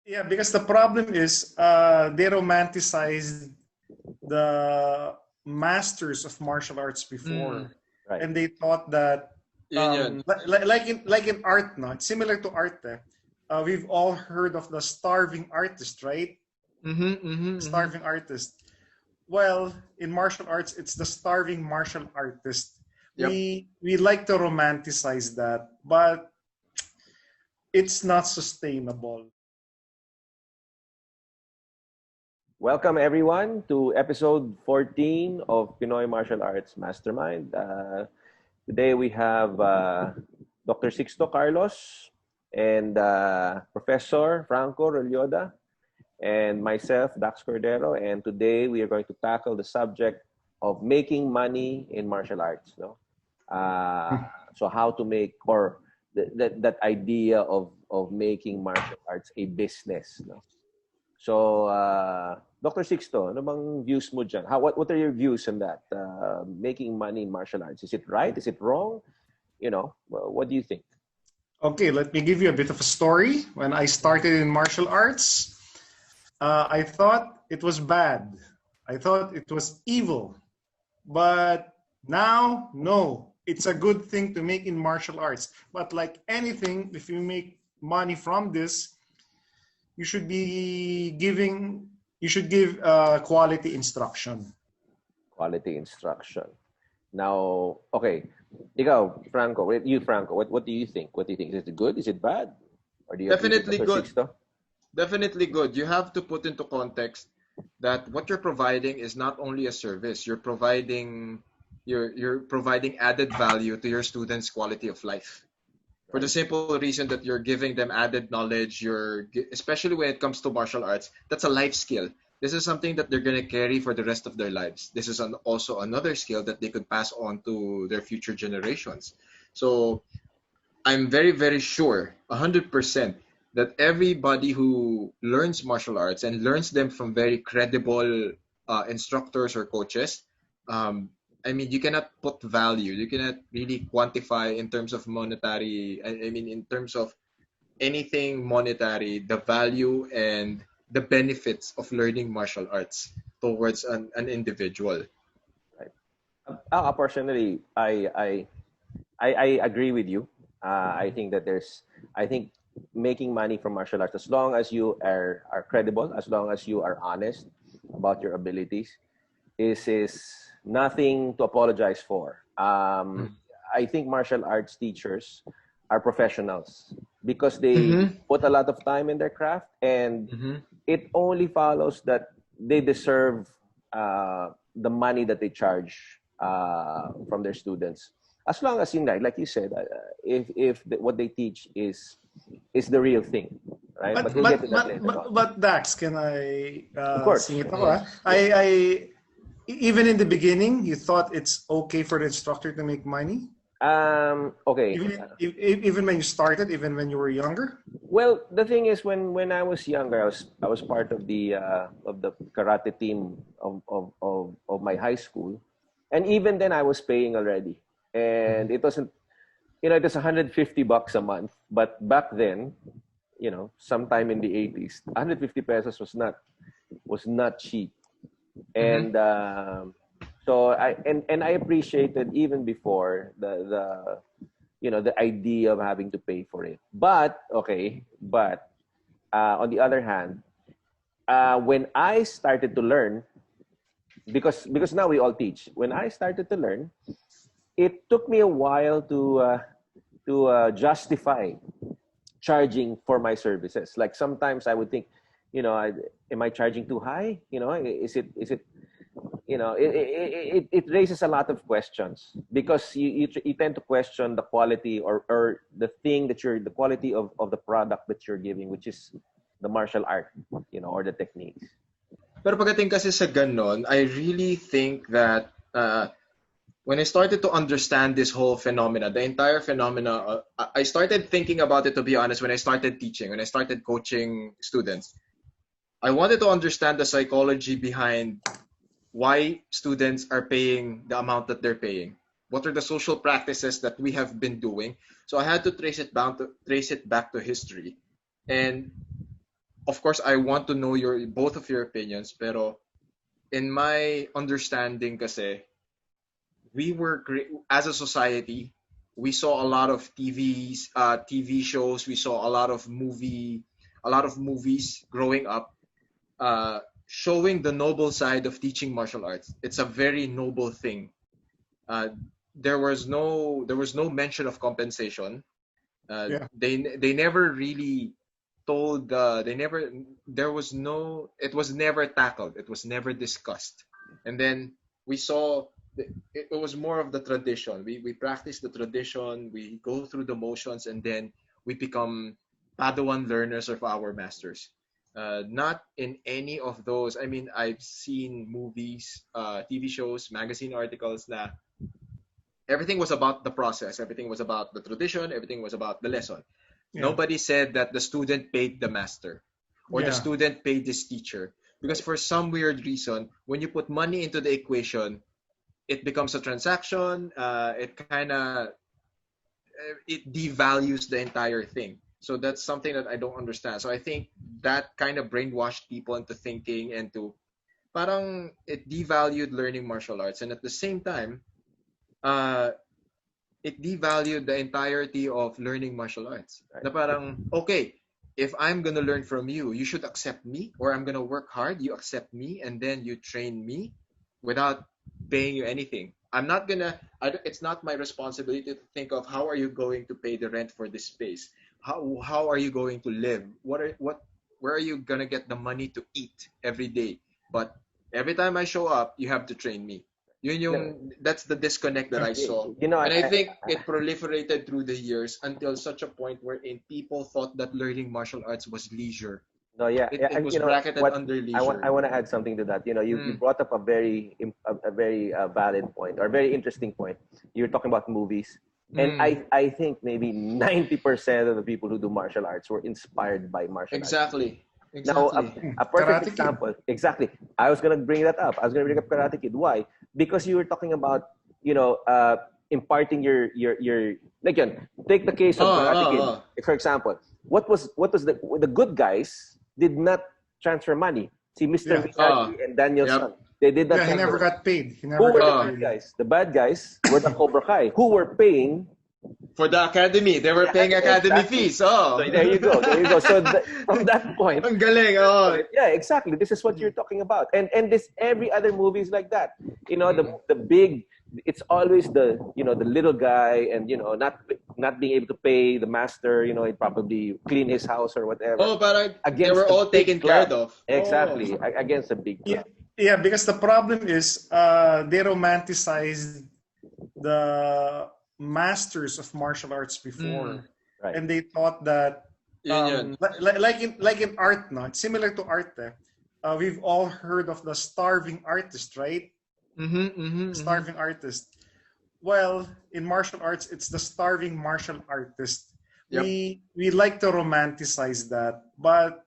Yeah, because the problem is they romanticized the masters of martial arts Mm, before, Right. and they thought that yun yun. like in art, no, it's similar to art. We've all heard of the starving artist, right? Mm-hmm. Starving artist. Well, in martial arts, it's the starving martial artist. Yep. We like to romanticize that, but it's not sustainable. Welcome everyone to episode 14 of Pinoy Martial Arts Mastermind. Today we have Dr. Sixto Carlos and Professor Franco Rolyoda and myself, Dax Cordero. And today we are going to tackle the subject of making money in martial arts. No? So how to make, or that idea of making martial arts a business. No? So, Dr. Sixto, ano bang views mo dyan? What are your views on that? Making money in martial arts. Is it right? Is it wrong? What do you think? Okay, let me give you a bit of a story. When I started in martial arts, I thought it was bad. I thought it was evil. But now, no. It's a good thing to make in martial arts. But like anything, if you make money from this, you should give quality instruction. Quality instruction. Now, okay. Ikaw, Franco, what do you think? What do you think? Is it good? Is it bad? Or do you agree with Definitely Dr. good. Sixto? Definitely good. You have to put into context that what you're providing is not only a service. You're providing added value to your students' quality of life. For the Right. simple reason that you're giving them added knowledge, especially when it comes to martial arts, that's a life skill. This is something that they're going to carry for the rest of their lives. This is also another skill that they could pass on to their future generations. So I'm very, very sure, 100%, that everybody who learns martial arts and learns them from very credible instructors or coaches, um, I mean, you cannot put value, you cannot really quantify in terms of monetary, I mean, in terms of anything monetary, the value and the benefits of learning martial arts towards an individual. Right. Personally, I agree with you. I think that I think making money from martial arts, as long as you are credible, as long as you are honest about your abilities, is nothing to apologize for. I think martial arts teachers are professionals because they Mm-hmm. put a lot of time in their craft, and Mm-hmm. it only follows that they deserve the money that they charge from their students. As long as like you said, if what they teach is the real thing, right? But But we'll get to but that but later but, on. but Dax, can I Of course. sing it ako? Yes. Even in the beginning, you thought it's okay for the instructor to make money, Okay. even when you started, even when you were younger. Well, the thing is, when I was younger, I was part of the karate team of my high school, and even then I was paying already, and it wasn't, it was $150 a month, but back then, sometime in the 80s, 150 pesos was not cheap, Mm-hmm. and so I appreciated even before the idea of having to pay for it. But on the other hand, when I started to learn, because now we all teach. When I started to learn, it took me a while to justify charging for my services. Like sometimes I would think, am I charging too high? Is it it raises a lot of questions because you tend to question the quality or the quality of the product that you're giving, which is the martial art, or the techniques. Pero pagdating kasi sa ganon, I really think that when I started to understand this whole phenomena, the entire phenomena, I started thinking about it, to be honest, when I started teaching, when I started coaching students. I wanted to understand the psychology behind why students are paying the amount that they're paying. What are the social practices that we have been doing? So I had to trace it back to history. And of course, I want to know both of your opinions, pero in my understanding kasi, as a society, we saw a lot of TV shows, we saw a lot of movies growing up, uh, showing the noble side of teaching martial arts. It's a very noble thing. Uh, there was no mention of compensation. Yeah. They never really told they never there was no it was never tackled, it was never discussed. And then we saw it was more of the tradition. We practice the tradition, we go through the motions, and then we become Padawan learners of our masters. Not in any of those. I mean, I've seen movies, TV shows, magazine articles na everything was about the process, everything was about the tradition, everything was about the lesson. Yeah. Nobody said that the student paid the master or the Yeah. student paid this teacher. Because for some weird reason, when you put money into the equation, it becomes a transaction. It devalues the entire thing. So that's something that I don't understand. So I think that kind of brainwashed people into thinking, and to parang it devalued learning martial arts, and at the same time, uh, it devalued the entirety of learning martial arts. Right. Na parang, okay, if I'm gonna learn from you, you should accept me, or I'm gonna work hard, you accept me, and then you train me without paying you anything. It's not my responsibility to think of how are you going to pay the rent for this space? How are you going to live? Where are you gonna get the money to eat every day? But every time I show up, you have to train me. That's the disconnect that I saw. You know, And I think it proliferated through the years until such a point wherein people thought that learning martial arts was leisure. no, yeah, It, yeah, it and was you know bracketed what? under I leisure. want to add something to that. You know, you brought up a very valid point, or very interesting point. You're talking about movies, and I think maybe 90% of the people who do martial arts were inspired by martial arts. Exactly. Now, Exactly. a perfect Karate Kid. example. Exactly. I was gonna bring that up. I was gonna bring up Karate Kid. Why? Because you were talking about, imparting your like yun, take the case of Karate Kid. For example, what was the good guys did not transfer money. See, Mr. Yeah. Miyagi and Daniel Yep. San, they did not. Yeah, he never transfer. got paid. He Who never were the got bad paid. guys? The bad guys were the Cobra Kai, who were paying. For the academy, they were paying academy Exactly. fees. Oh. So there you go. There you go. So from that point, Ang galing. Oh. yeah, exactly. This is what you're talking about, and this every other movie is like that. You know, the big. It's always the the little guy, and not being able to pay the master. You know, he'd probably clean his house or whatever. Oh, but they Against were the all big taken care club. of. Exactly, Oh. against a big club. Yeah, because the problem is they romanticized the masters of martial arts before, Right. and they thought that Yun. like in art, no, it's similar to art. We've all heard of the starving artist, right? Starving artist. Well, in martial arts, it's the starving martial artist. Yep. We like to romanticize that, but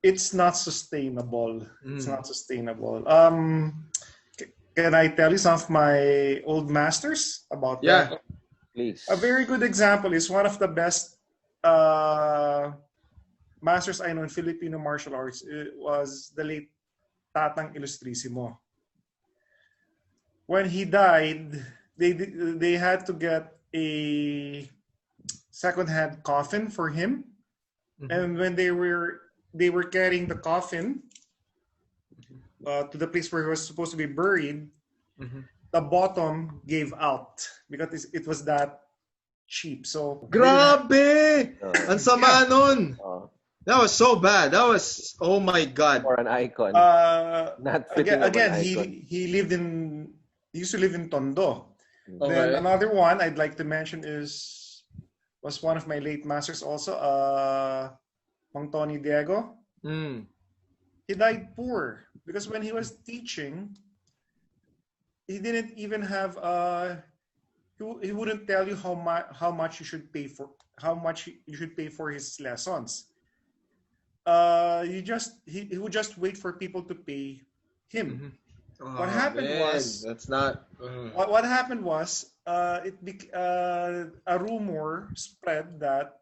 it's not sustainable. It's not sustainable. Can I tell you some of my old masters about Yeah. that? Please. A very good example is one of the best masters I know in Filipino martial arts. It was the late Tatang Ilustrisimo. When he died, they had to get a second-hand coffin for him, and when they were carrying the coffin to the place where he was supposed to be buried, the bottom gave out because it was that cheap. So Grabe! Ang sama nun. That was so bad. That was, oh my God. For an icon. Not fitting of again, an icon. he used to live in Tondo. Okay. Then another one I'd like to mention was one of my late masters also, Mang Tony Diego. He died poor because when he was teaching, he didn't even have he wouldn't tell you how much you should pay for his lessons. He would just wait for people to pay him. What happened was that's not. what happened was a rumor spread that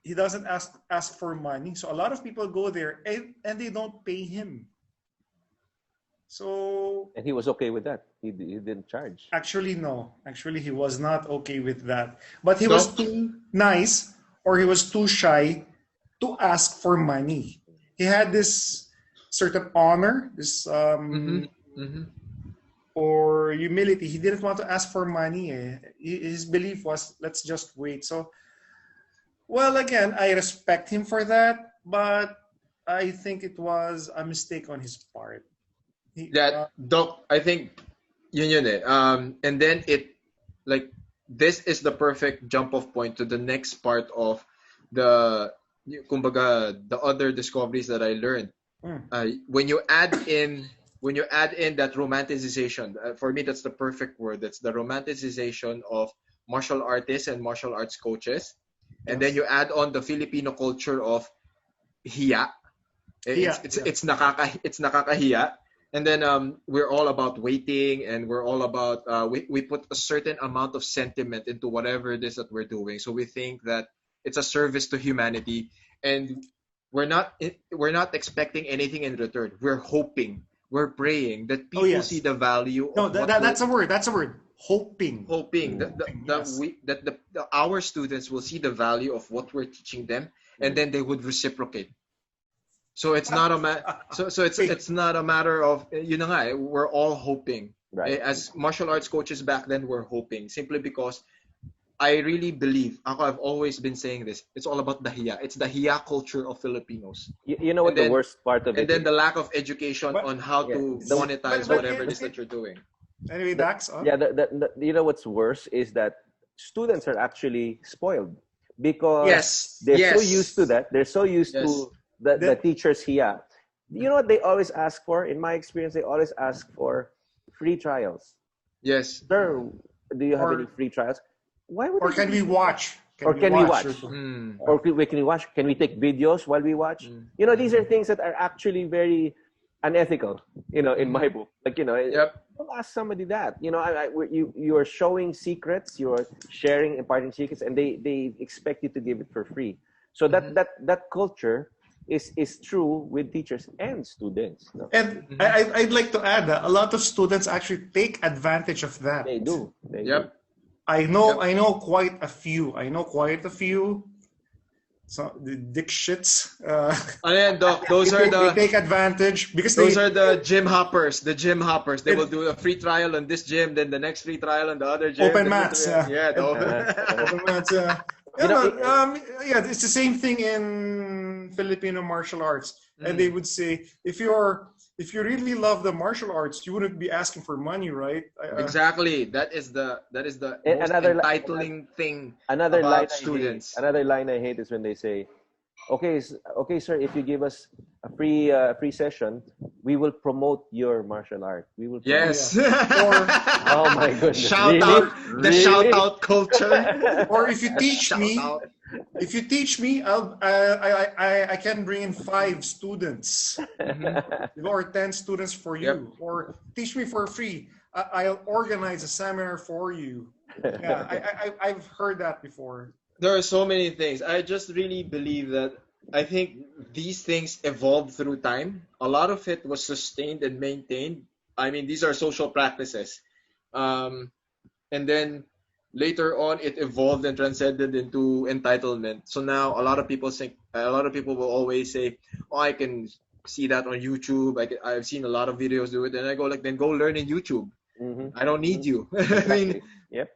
he doesn't ask for money. So a lot of people go there and they don't pay him. So And he was okay with that. He didn't charge. actually, no. Actually, he was not okay with that. But he was No. too nice or he was too shy to ask for money. He had this certain honor, this or humility. He didn't want to ask for money. His belief was, let's just wait. So, well, again, I respect him for that, but I think it was a mistake on his part. Doc, I think yun eh. And then like this is the perfect jump off point to the next part of the kumbaga the other discoveries that I learned. When you add in that romanticization, for me that's the perfect word. That's the romanticization of martial artists and martial arts coaches, and then you add on the Filipino culture of hiya. It's nakakahiya. And then we're all about waiting, and we're all about we put a certain amount of sentiment into whatever it is that we're doing. So we think that it's a service to humanity, and we're not expecting anything in return. We're hoping, we're praying that people see the value. No, that's a word. That's a word. Hoping. Hoping that our students will see the value of what we're teaching them, and then they would reciprocate. So it's not it's not a matter of we're all hoping. Right. As martial arts coaches back then, we're hoping simply because I really believe. I've always been saying this. It's all about the hiya. It's the hiya culture of Filipinos. You know what the worst part of it? And then the lack of education on how to monetize whatever it is that you're doing. Anyway, Dax. Yeah, you know what's worse is that students are actually spoiled because they're so used to that. They're so used to the teachers here. You know what they always ask for? In my experience, they always ask for free trials. Yes. Sir, do you have any free trials? Why would? Or can we watch? Or can we watch? Or can we watch? Can we take videos while we watch? You know, these are things that are actually very unethical. You know, in my book, like don't ask somebody that. You know, you are showing secrets, you are sharing, imparting secrets, and they expect you to give it for free. So that culture is true with teachers and students. No? And I'd like to add that a lot of students actually take advantage of that. They do. Do. I know quite a few. So the dick shits. Doc, those are they take advantage because those are the gym hoppers. The gym hoppers. They will do a free trial on this gym, then the next free trial on the other gym. Open mats. Open mats. It's the same thing in Filipino martial arts, and they would say if you really love the martial arts, you wouldn't be asking for money, right? Exactly. That is the most entitling thing about students. Another line I hate is when they say, okay, sir, if you give us a free session, we will promote your martial art. We will. Yes. Oh my goodness! Shout out culture. Or if you teach me, I can bring in 5 students, or 10 students for you, or teach me for free. I'll organize a seminar for you. Yeah, I've heard that before. There are so many things. I just really believe that I think these things evolved through time. A lot of it was sustained and maintained. I mean, these are social practices. And then later on, it evolved and transcended into entitlement. So now a lot of people will always say, oh, I can see that on YouTube. I've seen a lot of videos do it. And I go then go learn in YouTube. I don't need you. I mean,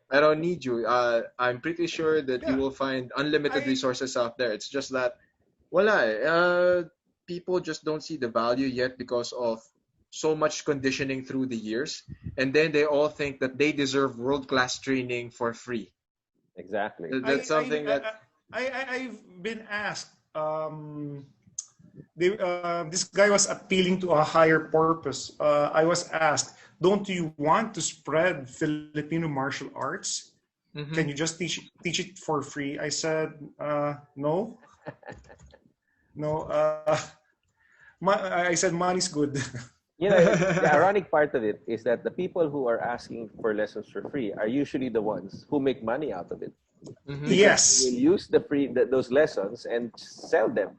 I don't need you. I'm pretty sure that you will find unlimited resources out there. It's just that, people just don't see the value yet because of so much conditioning through the years. And then they all think that they deserve world-class training for free. Exactly. That's something that... I've been asked, this guy was appealing to a higher purpose. I was asked, don't you want to spread Filipino martial arts? Can you just teach it for free? I said, no. No. I said money's good. You know, the ironic part of it is that the people who are asking for lessons for free are usually the ones who make money out of it. Mhm. Yes. We'll use those lessons and sell them,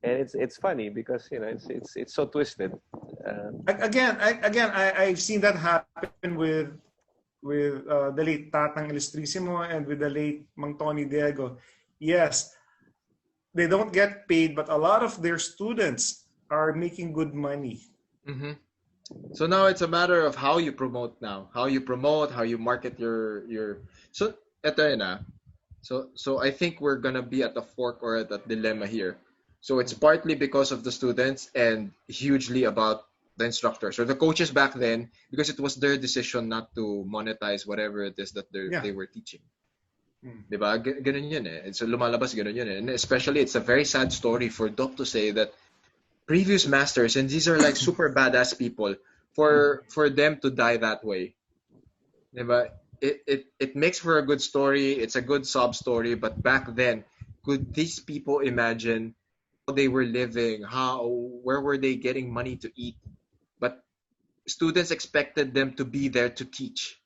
and it's funny because it's so twisted. I've seen that happen with the late Tatang Ilustrisimo and with the late Mang Tony Diego. Yes, they don't get paid, but a lot of their students are making good money. Mhm. So now it's a matter of how you promote now, how you market your. So eto yun na. So I think we're gonna be at a fork or at a dilemma here. So it's partly because of the students and hugely about the instructors or the coaches back then because it was their decision not to monetize whatever it is that Yeah. they were teaching. Mm. Diba? Ganun yun eh. It's lumalabas ganun yun eh. And especially it's a very sad story for Doc to say that previous masters, and these are like super badass people, for them to die that way. Diba? It makes for a good story. It's a good sob story. But back then, could these people imagine how they were living? Where were they getting money to eat? But students expected them to be there to teach.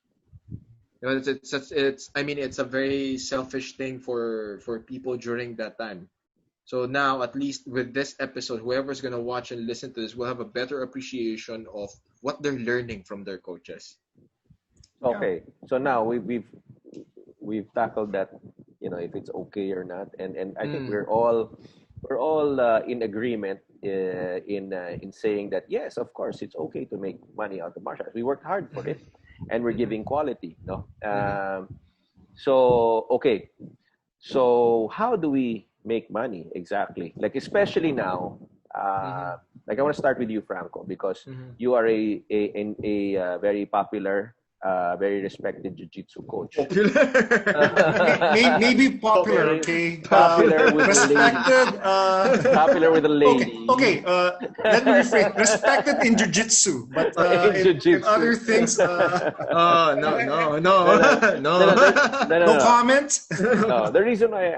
I mean, it's a very selfish thing for people during that time. So now, at least with this episode, whoever's gonna watch and listen to this will have a better appreciation of what they're learning from their coaches. Okay, so now we've tackled that, if it's okay or not, and I think we're all in agreement in saying that yes, of course, it's okay to make money out of martial arts. We worked hard for it, and we're giving quality. No, so okay, so how do we make money exactly? Like especially now, like I want to start with you, Franco, because you are a very popular, very respected jiu-jitsu coach. Maybe popular, okay? Popular with respected. the lady. Popular with the lady. Okay. Let me rephrase. Respected in jiu-jitsu, but In in jiu-jitsu. other things, Oh no. no comment. No, the reason why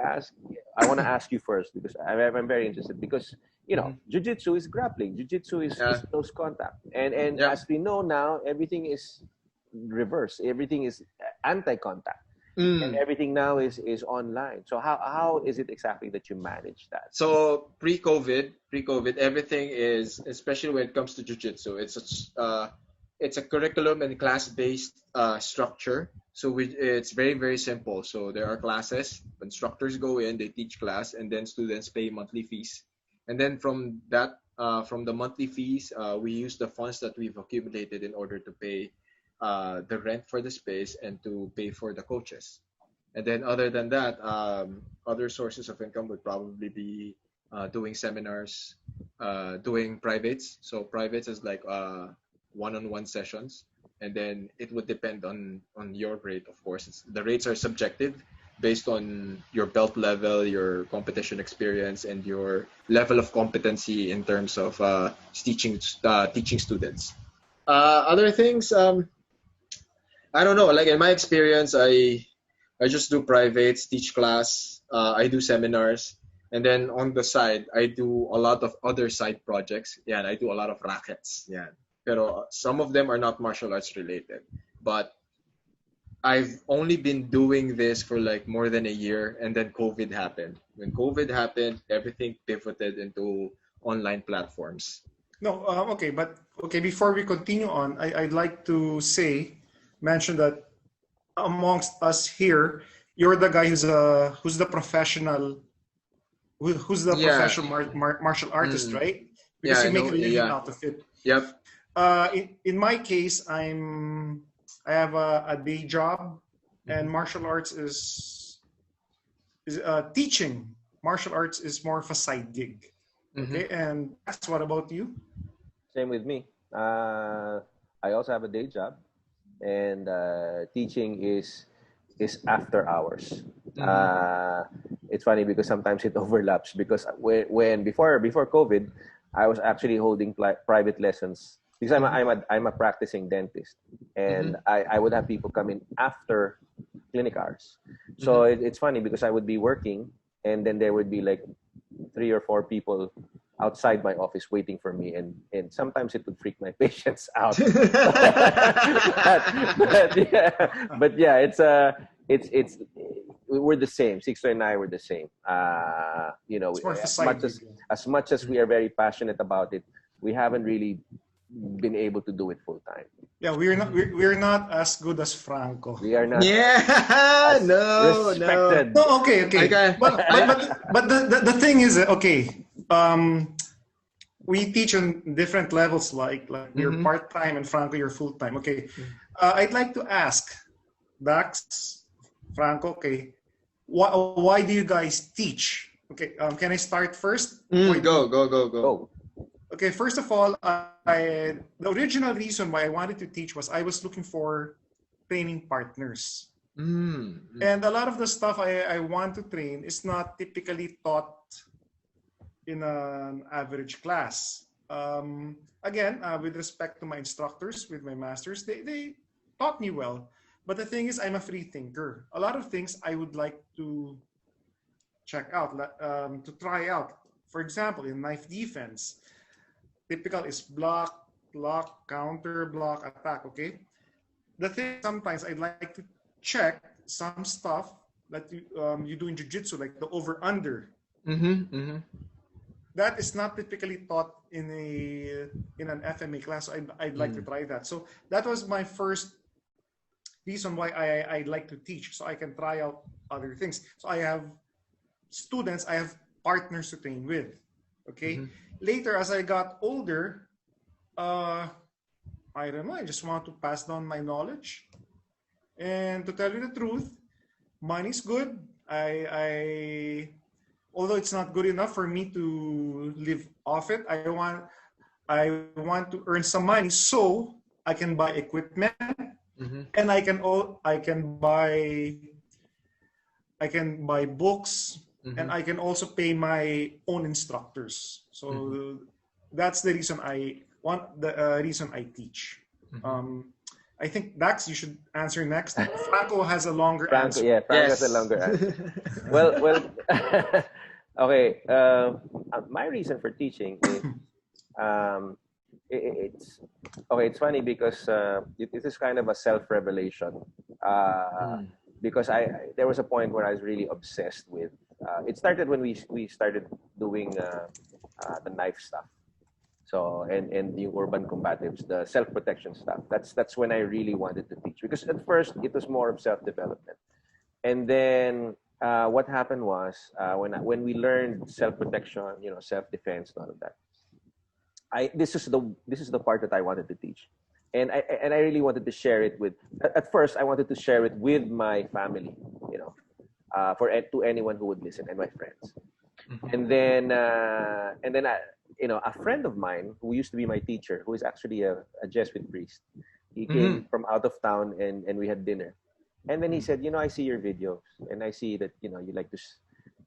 I want to ask you first because I'm very interested because jiu-jitsu is grappling. Jiu-jitsu is close contact, and as we know now, everything is reverse. Everything is anti-contact, and everything now is online. So how is it exactly that you manage that? So pre-COVID, everything is, especially when it comes to jiu-jitsu, it's a curriculum and class-based structure. So it's very, very simple. So there are classes, instructors go in, they teach class, and then students pay monthly fees. And then from the monthly fees, we use the funds that we've accumulated in order to pay the rent for the space and to pay for the coaches. And then other than that, other sources of income would probably be doing seminars, doing privates. So privates is like one-on-one sessions, and then it would depend on your rate. Of course, the rates are subjective based on your belt level, your competition experience, and your level of competency in terms of teaching students. Other things, I don't know. Like in my experience, I just do privates, teach class, I do seminars, and then on the side, I do a lot of other side projects. Yeah, and I do a lot of rackets. Yeah, pero some of them are not martial arts related. But I've only been doing this for like more than a year, and then COVID happened. When COVID happened, everything pivoted into online platforms. No, okay. Before we continue on, I'd like to mention that amongst us here, you're the guy who's the professional, who's the professional martial artist, right? Because you make a living out of it. Yep. In my case, I have a day job, and martial arts is teaching. Martial arts is more of a side gig. Okay, and that's what about you? Same with me. I also have a day job, and teaching is after hours. It's funny because sometimes it overlaps because when before COVID, I was actually holding private lessons because I'm a practicing dentist, and I would have people come in after clinic hours. So it's funny because I would be working, and then there would be like 3 or 4 people outside my office waiting for me, and sometimes it would freak my patients out. but yeah, it's we're the same. Sixto and I were the same. You know, It's more of a as side much gig. as much as we are very passionate about it, we haven't really been able to do it full time. Yeah, we're not as good as Franco. We are not Yeah, as no. respected. No, okay. Okay. But the thing is, okay, we teach on different levels, like you're Mhm. part-time and Franco, you're full-time. Okay. I'd like to ask Dax, Franco, okay, why do you guys teach? Okay, can I start first? Why do you- Go. Okay, first of all, the original reason why I wanted to teach was I was looking for training partners. And a lot of the stuff I want to train is not typically taught in an average class. Again, with respect to my instructors, with my masters, they taught me well. But the thing is, I'm a free thinker. A lot of things I would like to check out, to try out. For example, in knife defense, typical is block, counter, block, attack, okay? The thing sometimes I'd like to check some stuff that you do in jiu-jitsu, like the over-under. That is not typically taught in an FMA class. So I'd like to try that. So that was my first reason why I'd like to teach, so I can try out other things. So I have students, I have partners to train with. Okay. Later, as I got older, I don't know. I just want to pass down my knowledge. And to tell you the truth, money's good. Although it's not good enough for me to live off it, I want to earn some money so I can buy equipment, and I can buy books, and I can also pay my own instructors. So that's the reason reason I teach. I think Dax, you should answer next. Franco has a longer answer. Yeah, Franco has a longer answer. well, okay. My reason for teaching is it's okay. It's funny because it is kind of a self-revelation. Because there was a point where I was really obsessed with. It started when we started doing the knife stuff. So and the urban combatives, the self-protection stuff. That's when I really wanted to teach, because at first it was more of self-development, and then what happened was when we learned self-protection, self-defense, and all of that. This is the part that I wanted to teach, and I really wanted to share it with. At first, I wanted to share it with my family, to anyone who would listen, and my friends, and then a friend of mine who used to be my teacher, who is actually a Jesuit priest, he came from out of town, and we had dinner, and then he said, I see your videos, and I see that you like to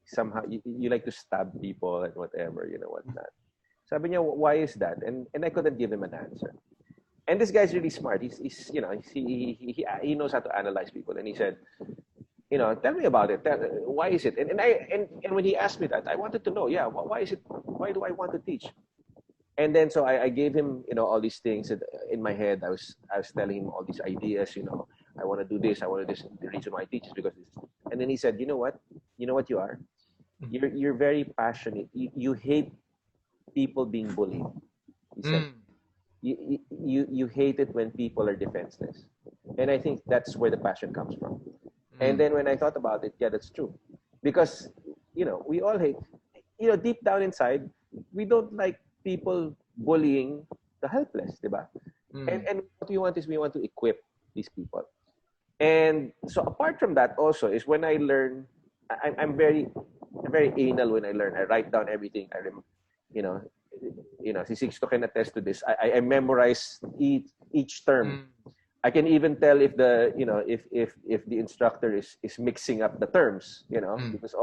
somehow you like to stab people and whatever, whatnot. Sabi niya, why is that? And I couldn't give him an answer. And this guy's really smart. He knows how to analyze people. And he said, tell me about it. Why is it? And when he asked me that, I wanted to know, why is it? Why do I want to teach? And then so I gave him, all these things in my head. I was telling him all these ideas. I want to do this. I want to do this. The reason why I teach is because this. And then he said, you know what? You know what you are? You're very passionate. You hate people being bullied. He said, you hate it when people are defenseless. And I think that's where the passion comes from. And then when I thought about it, that's true. Because, we all hate, deep down inside, we don't like people bullying the helpless, diba? And what we want is we want to equip these people. And so apart from that also is when I learn, I'm very anal when I learn. I write down everything. Si Sixto can attest to this. I memorize each term. I can even tell if the if the instructor is mixing up the terms, because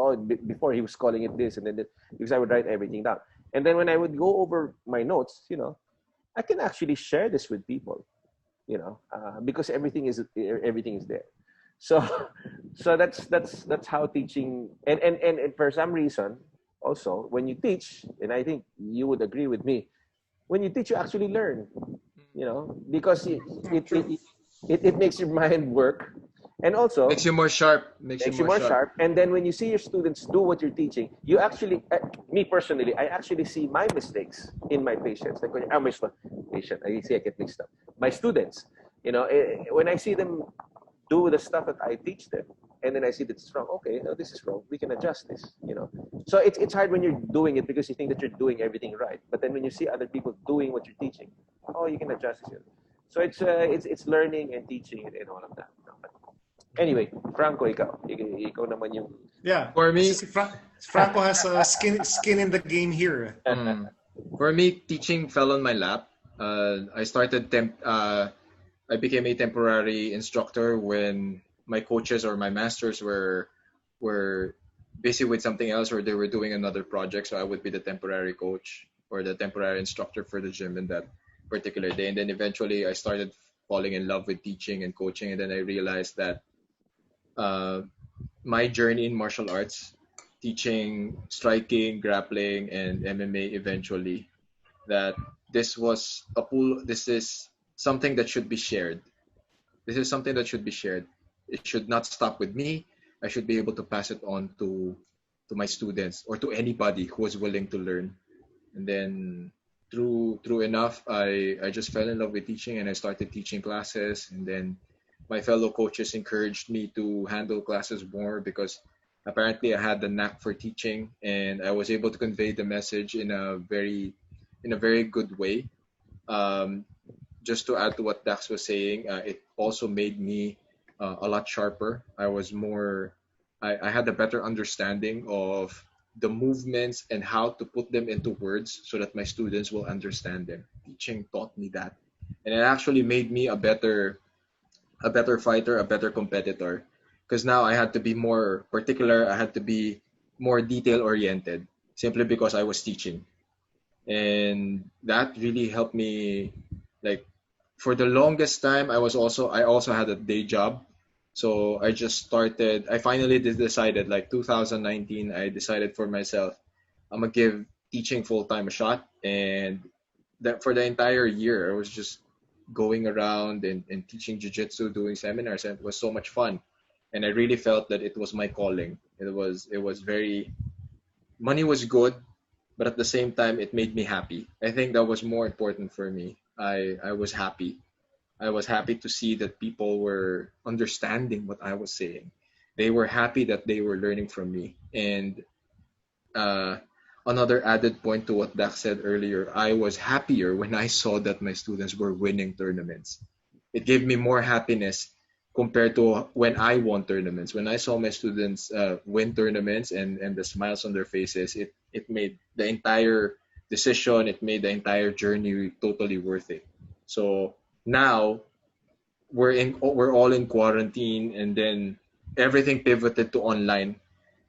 before he was calling it this and then this, because I would write everything down. And then when I would go over my notes, I can actually share this with people, because everything is there. So that's how teaching, and for some reason also when you teach, and I think you would agree with me, when you teach you actually learn, because it makes your mind work, And also makes you more sharp. makes you more sharp. And then when you see your students do what you're teaching, you actually, me personally, I actually see my mistakes in my patients. Like when my patient, I see I get mixed up. My students, when I see them do the stuff that I teach them, and then I see that it's wrong. Okay, no, this is wrong. We can adjust this. So it's hard when you're doing it because you think that you're doing everything right. But then when you see other people doing what you're teaching, oh, you can adjust this. So it's learning and teaching and all of that. But anyway, Franco, ikaw naman yung. Yeah. For me, Franco has a skin in the game here. For me, teaching fell on my lap. I became a temporary instructor when my coaches or my masters were busy with something else, or they were doing another project. So I would be the temporary coach or the temporary instructor for the gym in that particular day. And then eventually I started falling in love with teaching and coaching. And then I realized that my journey in martial arts, teaching striking, grappling, and MMA eventually, that this is something that should be shared. This is something that should be shared. It should not stop with me. I should be able to pass it on to my students or to anybody who is willing to learn. And then through enough, I just fell in love with teaching and I started teaching classes. And then my fellow coaches encouraged me to handle classes more because apparently I had the knack for teaching and I was able to convey the message in a very good way. Just to add to what Dax was saying, it also made me a lot sharper. I had a better understanding of the movements and how to put them into words so that my students will understand them. Teaching taught me that. And it actually made me a better fighter, a better competitor. Because now I had to be more particular, I had to be more detail oriented simply because I was teaching. And that really helped me. Like for the longest time I also had a day job. So I finally decided, like 2019, I decided for myself, I'm gonna give teaching full-time a shot. And that for the entire year I was just going around and teaching jiu-jitsu, doing seminars, and it was so much fun. And I really felt that it was my calling. It was very, money was good, but at the same time it made me happy. I think that was more important for me. I was happy. I was happy to see that people were understanding what I was saying. They were happy that they were learning from me. And another added point to what Dax said earlier, I was happier when I saw that my students were winning tournaments. It gave me more happiness compared to when I won tournaments. When I saw my students win tournaments and the smiles on their faces, it made the entire decision, it made the entire journey totally worth it. So now we're all in quarantine, and then everything pivoted to online.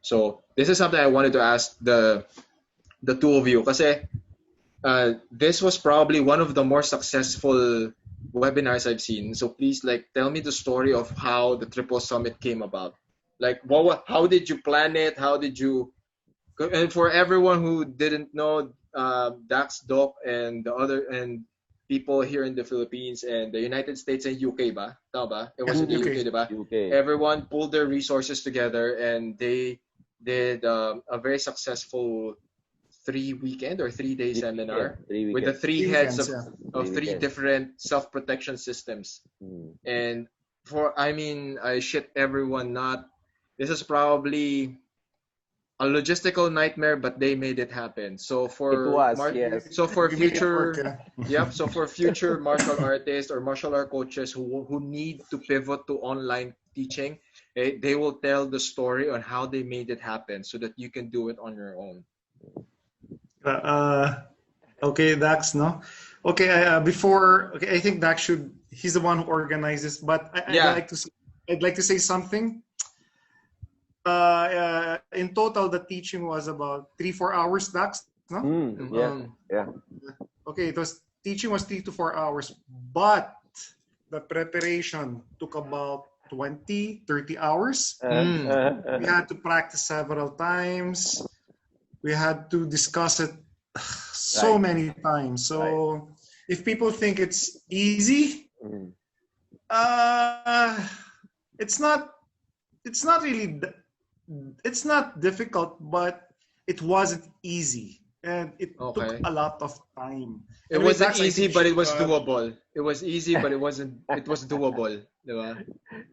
So this is something I wanted to ask the two of you, kasi this was probably one of the more successful webinars I've seen. So please, like, tell me the story of how the Triple Summit came about. Like, how did you plan it? How did you? And for everyone who didn't know, Dax, Doc, and the other and people here in the Philippines and the United States and UK, ba? Tama ba? It was in the UK, diba? UK. Everyone pulled their resources together and they did a very successful 3-day seminar with the three heads of three different self-protection systems. And I shit everyone not. This is probably a logistical nightmare, but they made it happen. So for yes. So for future, So for future martial artists or martial art coaches who need to pivot to online teaching, they will tell the story on how they made it happen, so that you can do it on your own. Okay, Dax, no? Okay, I think Dax he's the one who organizes, but I'd like to say something. In total, the teaching was about 3-4 hours, Dax, no? Yeah. Okay, teaching was 3 to 4 hours, but the preparation took about 20-30 hours. We had to practice several times. We had to discuss it so many times. So if people think it's easy, it's not it's not really it's not difficult, but it wasn't easy, and it took Okay. a lot of time. It Anyway, wasn't Dax, I easy, think you but it should. was doable. It was easy, but it wasn't. It was doable, diba?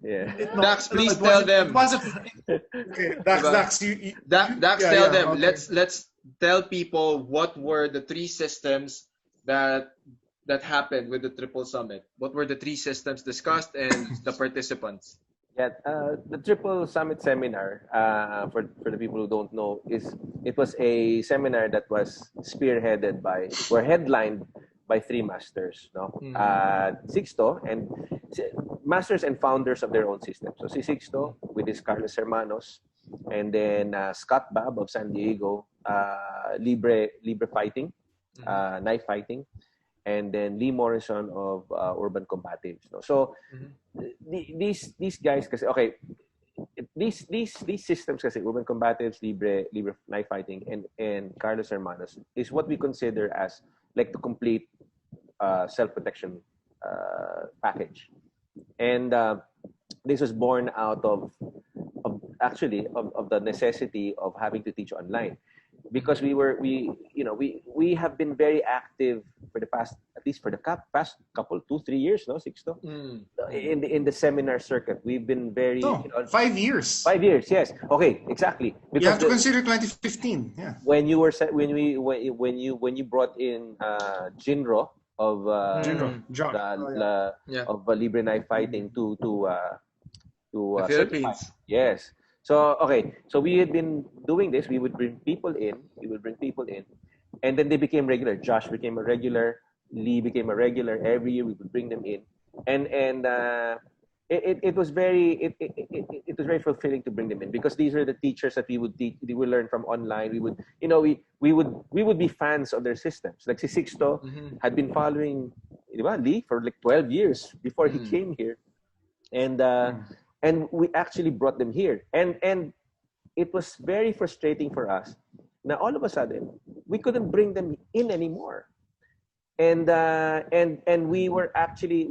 Yeah. No, Dax, no, please it tell wasn't. It them. wasn't. Okay, Dax, Diba? Dax, Dax, yeah, tell yeah, them. okay. Let's tell people what were the three systems that happened with the Triple Summit. What were the three systems discussed and the participants? Yeah, the Triple Summit Seminar, for the people who don't know, it was a seminar that was spearheaded by, or headlined by three masters, no? Mm-hmm. Sixto, and masters and founders of their own system. So si Sixto with his Carlos Hermanos, and then Scott Babb of San Diego, Libre Fighting, Mm-hmm. Knife Fighting, and then Lee Morrison of Urban Combatives. No? So these guys, kasi okay, these systems, kasi Urban Combatives, Libre Knife Fighting, and Carlos Hermanos is what we consider as like the complete self-protection package. And this was born out of the necessity of having to teach online, because we have been very active for the past, at least for the past couple 2-3 years, no, Sixto, in the seminar circuit. We've been very, No, 5 years. 5 years, yes, okay, exactly, You because have to consider 2015. Yeah. when you were when you brought in Jinro of General John. of Libre Knife Fighting to The certify. Philippines. Yes. So okay. So we had been doing this. We would bring people in. And then they became regular. Josh became a regular. Lee became a regular. Every year we would bring them in, and it was very fulfilling to bring them in, because these are the teachers that we would teach. We would learn from online. We would we would be fans of their systems. Like si Sixto had been following, Lee, for like 12 years before he came here, and we actually brought them here, and it was very frustrating for us. Now all of a sudden we couldn't bring them in anymore, and we were actually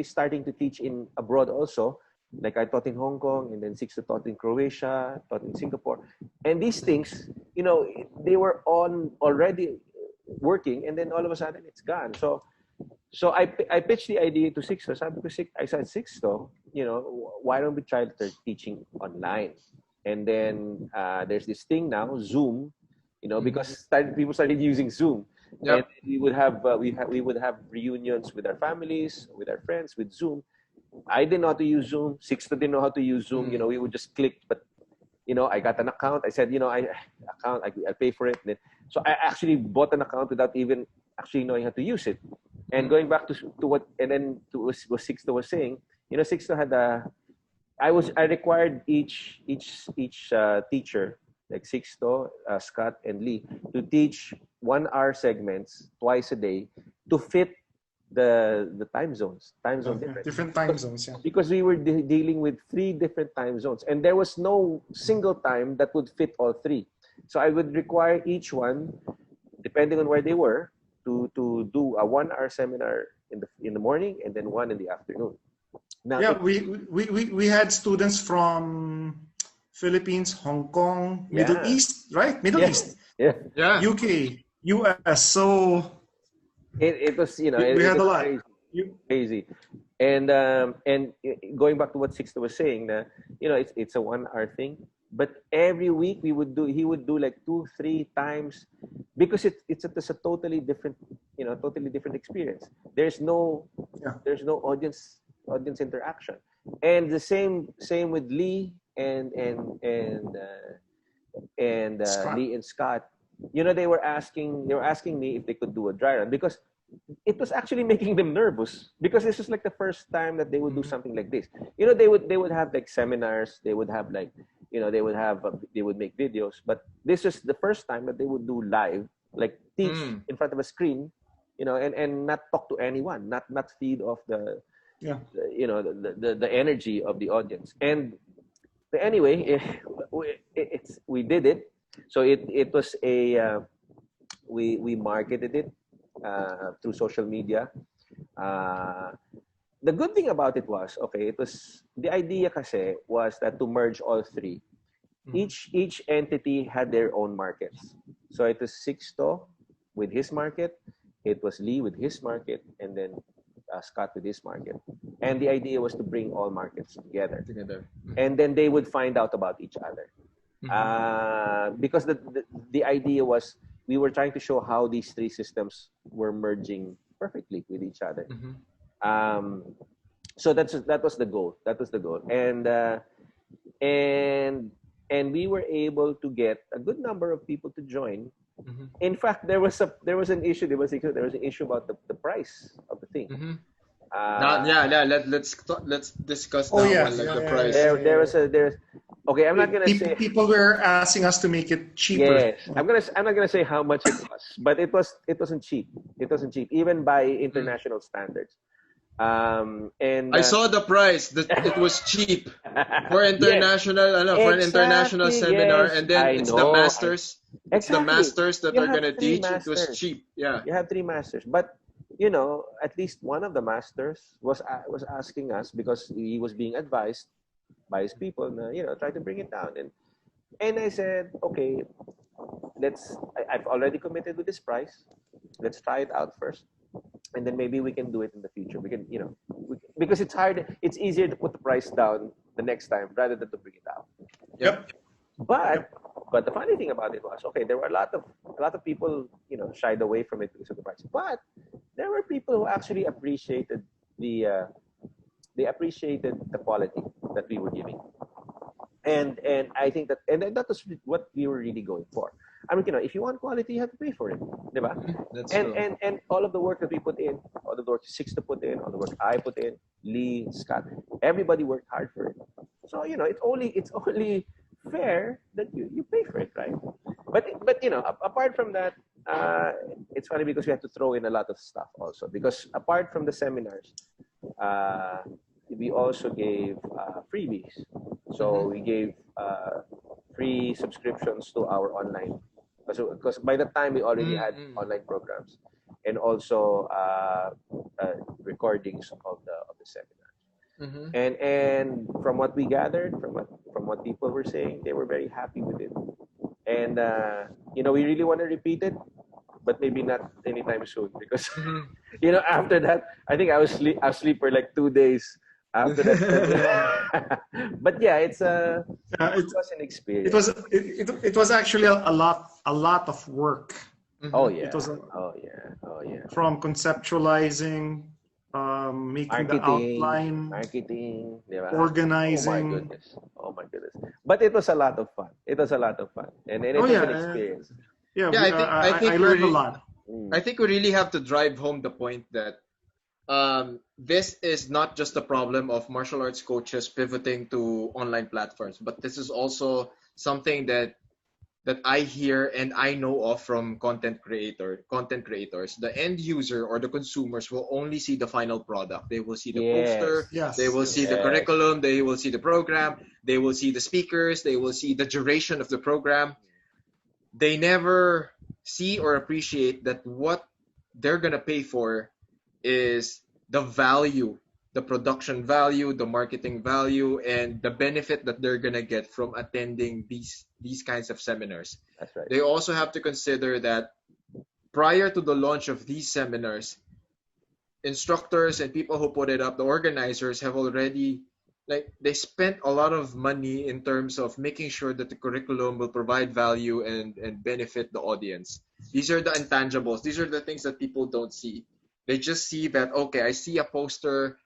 starting to teach in abroad also. Like I taught in Hong Kong, and then Sixto taught in Croatia, taught in Singapore, and these things, they were on already working, and then all of a sudden it's gone. So I pitched the idea to Sixto. I said, Sixto, why don't we try teaching online? And then there's this thing now, Zoom, because people started using Zoom. Yep. And we would have we would have reunions with our families, with our friends, with Zoom. I didn't know how to use Zoom. Sixto didn't know how to use Zoom. We would just click. But I got an account. I said, I pay for it. So I actually bought an account without even actually knowing how to use it. And going back to what, and then to what Sixto was saying, Sixto had I required each teacher, like Sixto, Scott, and Lee, to teach 1 hour segments twice a day to fit the time zones. Different time zones, yeah. Because we were dealing with 3 different time zones, and there was no single time that would fit all 3. So I would require each one, depending on where they were, to do a 1 hour seminar in the morning, and then one in the afternoon. Now, yeah, we had students from Philippines, Hong Kong, Middle East, right? Middle East, UK, US. So it was, we it had a was lot. crazy. And going back to what Sixto was saying, it's a 1 hour thing. But every week he would do like 2-3 times, because it's a totally different experience. There's no audience interaction, and the same with Lee and Lee and Scott. They were asking me if they could do a dry run, because it was actually making them nervous, because this was like the first time that they would do something like this. They would have like seminars, they would have like, they would make videos, but this was the first time that they would do live, like teach in front of a screen, and not talk to anyone, not feed off the energy of the audience. And anyway, we did it. So it was we marketed it through social media. the good thing about it was, okay, it was, the idea kasi was that to merge all three. Each entity had their own markets. So it was Sixto with his market, it was Lee with his market, and then Scott with his market. And the idea was to bring all markets together. And then they would find out about each other. Because the idea was we were trying to show how these three systems were merging perfectly with each other. So that was the goal. That was the goal. And we were able to get a good number of people to join. In fact, there was an issue. There was an issue about the price of the thing. Let's discuss the price. There's okay. I'm not gonna say people were asking us to make it cheaper. Yes, I'm not gonna say how much it was, but it wasn't cheap. It wasn't cheap even by international standards. And I saw the price. It was cheap for international. For an international seminar, and then it's the masters. It's the masters that are gonna teach. It was cheap. Yeah, you have 3 masters, but at least one of the masters was asking us because he was being advised by his people, try to bring it down. And I said, okay, I've already committed with this price. Let's try it out first. And then maybe we can do it in the future. We can, because it's hard. It's easier to put the price down the next time rather than to bring it down. Yep. But the funny thing about it was, okay, there were a lot of people, shied away from it because of the price. But there were people who actually appreciated they appreciated the quality that we were giving. And I think that was what we were really going for. I mean, if you want quality, you have to pay for it, diba? That's and, true. and all of the work that we put in, all the work Sixto put in, all the work I put in, Lee, Scott, everybody worked hard for it. So it's only fair that you pay for it, right? But apart from that, it's funny because we have to throw in a lot of stuff also, because apart from the seminars, we also gave freebies. So we gave free subscriptions to our online, because by the time we already had online programs, and also recordings of the seminars. And from what we gathered, from what people were saying, they were very happy with it. And we really want to repeat it, but maybe not anytime soon, because after that, I think I was asleep for like 2 days after that. But yeah, it was an experience. It was actually a lot of work. Oh yeah. It was oh yeah. From conceptualizing, making the outline, marketing, organizing. Oh my goodness. But it was a lot of fun. And it was an experience. I learned a lot. I think we really have to drive home the point that this is not just a problem of martial arts coaches pivoting to online platforms, but this is also something that I hear and I know of from content creators. The end user or the consumers will only see the final product. They will see the poster, they will see the curriculum, they will see the program, they will see the speakers, they will see the duration of the program. They never see or appreciate that what they're gonna pay for is the value, the production value, the marketing value, and the benefit that they're gonna get from attending these kinds of seminars. That's right. They also have to consider that prior to the launch of these seminars, instructors and people who put it up, the organizers, have already they spent a lot of money in terms of making sure that the curriculum will provide value and benefit the audience. These are the intangibles. These are the things that people don't see. They just see that, okay, I see a poster,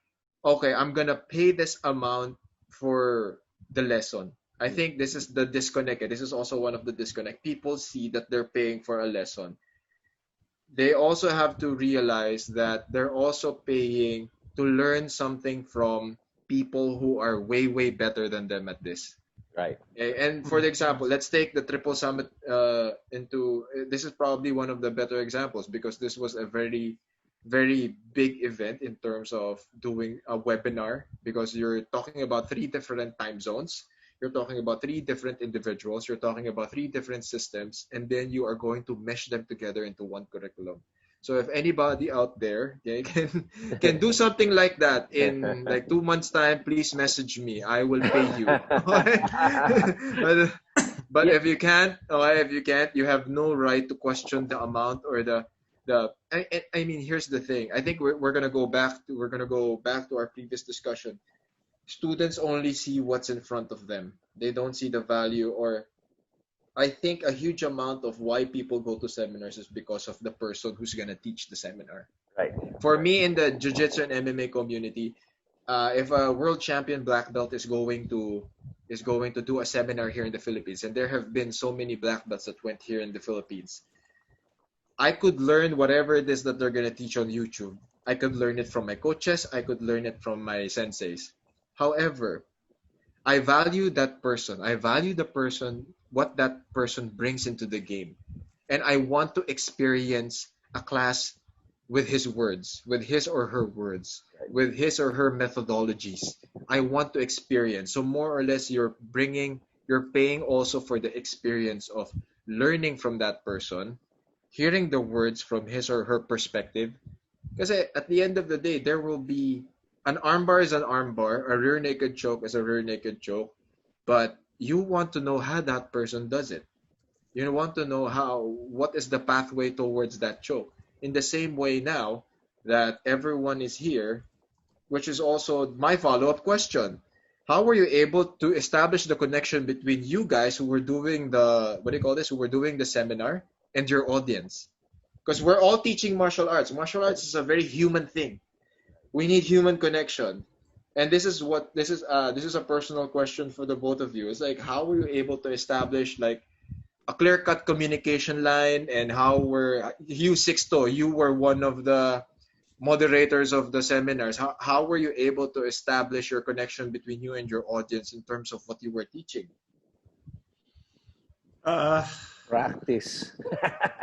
okay, I'm gonna pay this amount for the lesson. I think this is the disconnect. This is also one of the disconnect. People see that they're paying for a lesson. They also have to realize that they're also paying to learn something from people who are way, way better than them at this. Right. And for the example, let's take the Triple Summit this is probably one of the better examples, because this was a very, very big event in terms of doing a webinar, because you're talking about 3 different time zones. You're talking about 3 different individuals. You're talking about 3 different systems, and then you are going to mesh them together into one curriculum. So if anybody out there, okay, can do something like that in like 2 months time, please message me. I will pay you. but but Yeah. if you can't, okay, if you can't, you have no right to question the amount or the. I mean, here's the thing. I think we're gonna go back to our previous discussion. Students only see what's in front of them. They don't see the value, or I think a huge amount of why people go to seminars is because of the person who's gonna teach the seminar. Right. For me, in the jiu-jitsu and MMA community, if a world champion black belt is going to do a seminar here in the Philippines, and there have been so many black belts that went here in the Philippines, I could learn whatever it is that they're gonna teach on YouTube. I could learn it from my coaches. I could learn it from my senseis. However, I value that person. I value the person, what that person brings into the game. And I want to experience a class with his words, with his or her words, with his or her methodologies. I want to experience. So more or less you're paying also for the experience of learning from that person, hearing the words from his or her perspective. Because at the end of the day, there will be an armbar is an armbar, a rear naked choke is a rear naked choke, but you want to know how that person does it. You want to know what is the pathway towards that choke. In the same way now that everyone is here, which is also my follow-up question. How were you able to establish the connection between you guys who were doing who were doing the seminar and your audience? Because we're all teaching martial arts. Martial arts is a very human thing. We need human connection. And this is a personal question for the both of you. It's like, how were you able to establish like a clear-cut communication line, and how were you, Sixto, you were one of the moderators of the seminars. How were you able to establish your connection between you and your audience in terms of what you were teaching? Practice.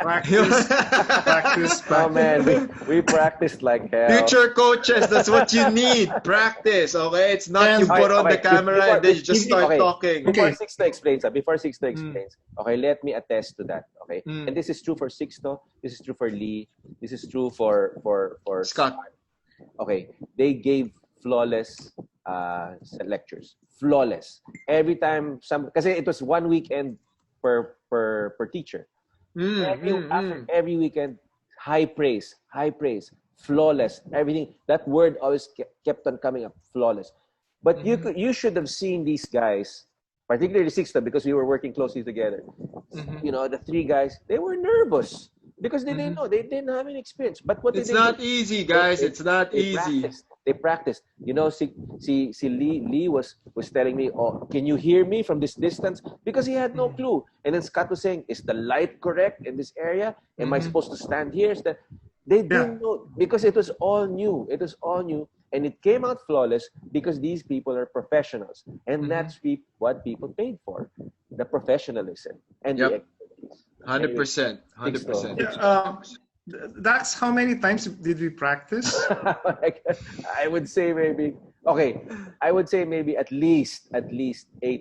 Practice. Oh man, we practiced like hell. Future coaches, that's what you need. Practice, okay? It's not you put on the camera and then you just start talking. Before Sixto explains, okay, let me attest to that. Okay, and this is true for Sixto. This is true for Lee. This is true for Scott. Okay, they gave flawless lectures. Flawless. Every time because it was one weekend per teacher. After every weekend, high praise, flawless, everything. That word always kept on coming up, flawless. But you should have seen these guys, particularly Sixto, because we were working closely together. You know, the three guys, they were nervous because they didn't know, they didn't have any experience. But what it's not easy, guys. It's not easy. They practiced. You know, see Lee was telling me, "Oh, can you hear me from this distance?" Because he had no clue. And then Scott was saying, "Is the light correct in this area? Am I supposed to stand here?" They didn't know because it was all new. It was all new, and it came out flawless because these people are professionals, and that's what people paid for: the professionalism and the expertise. 100%. 100%. That's how many times did we practice? I would say maybe at least 8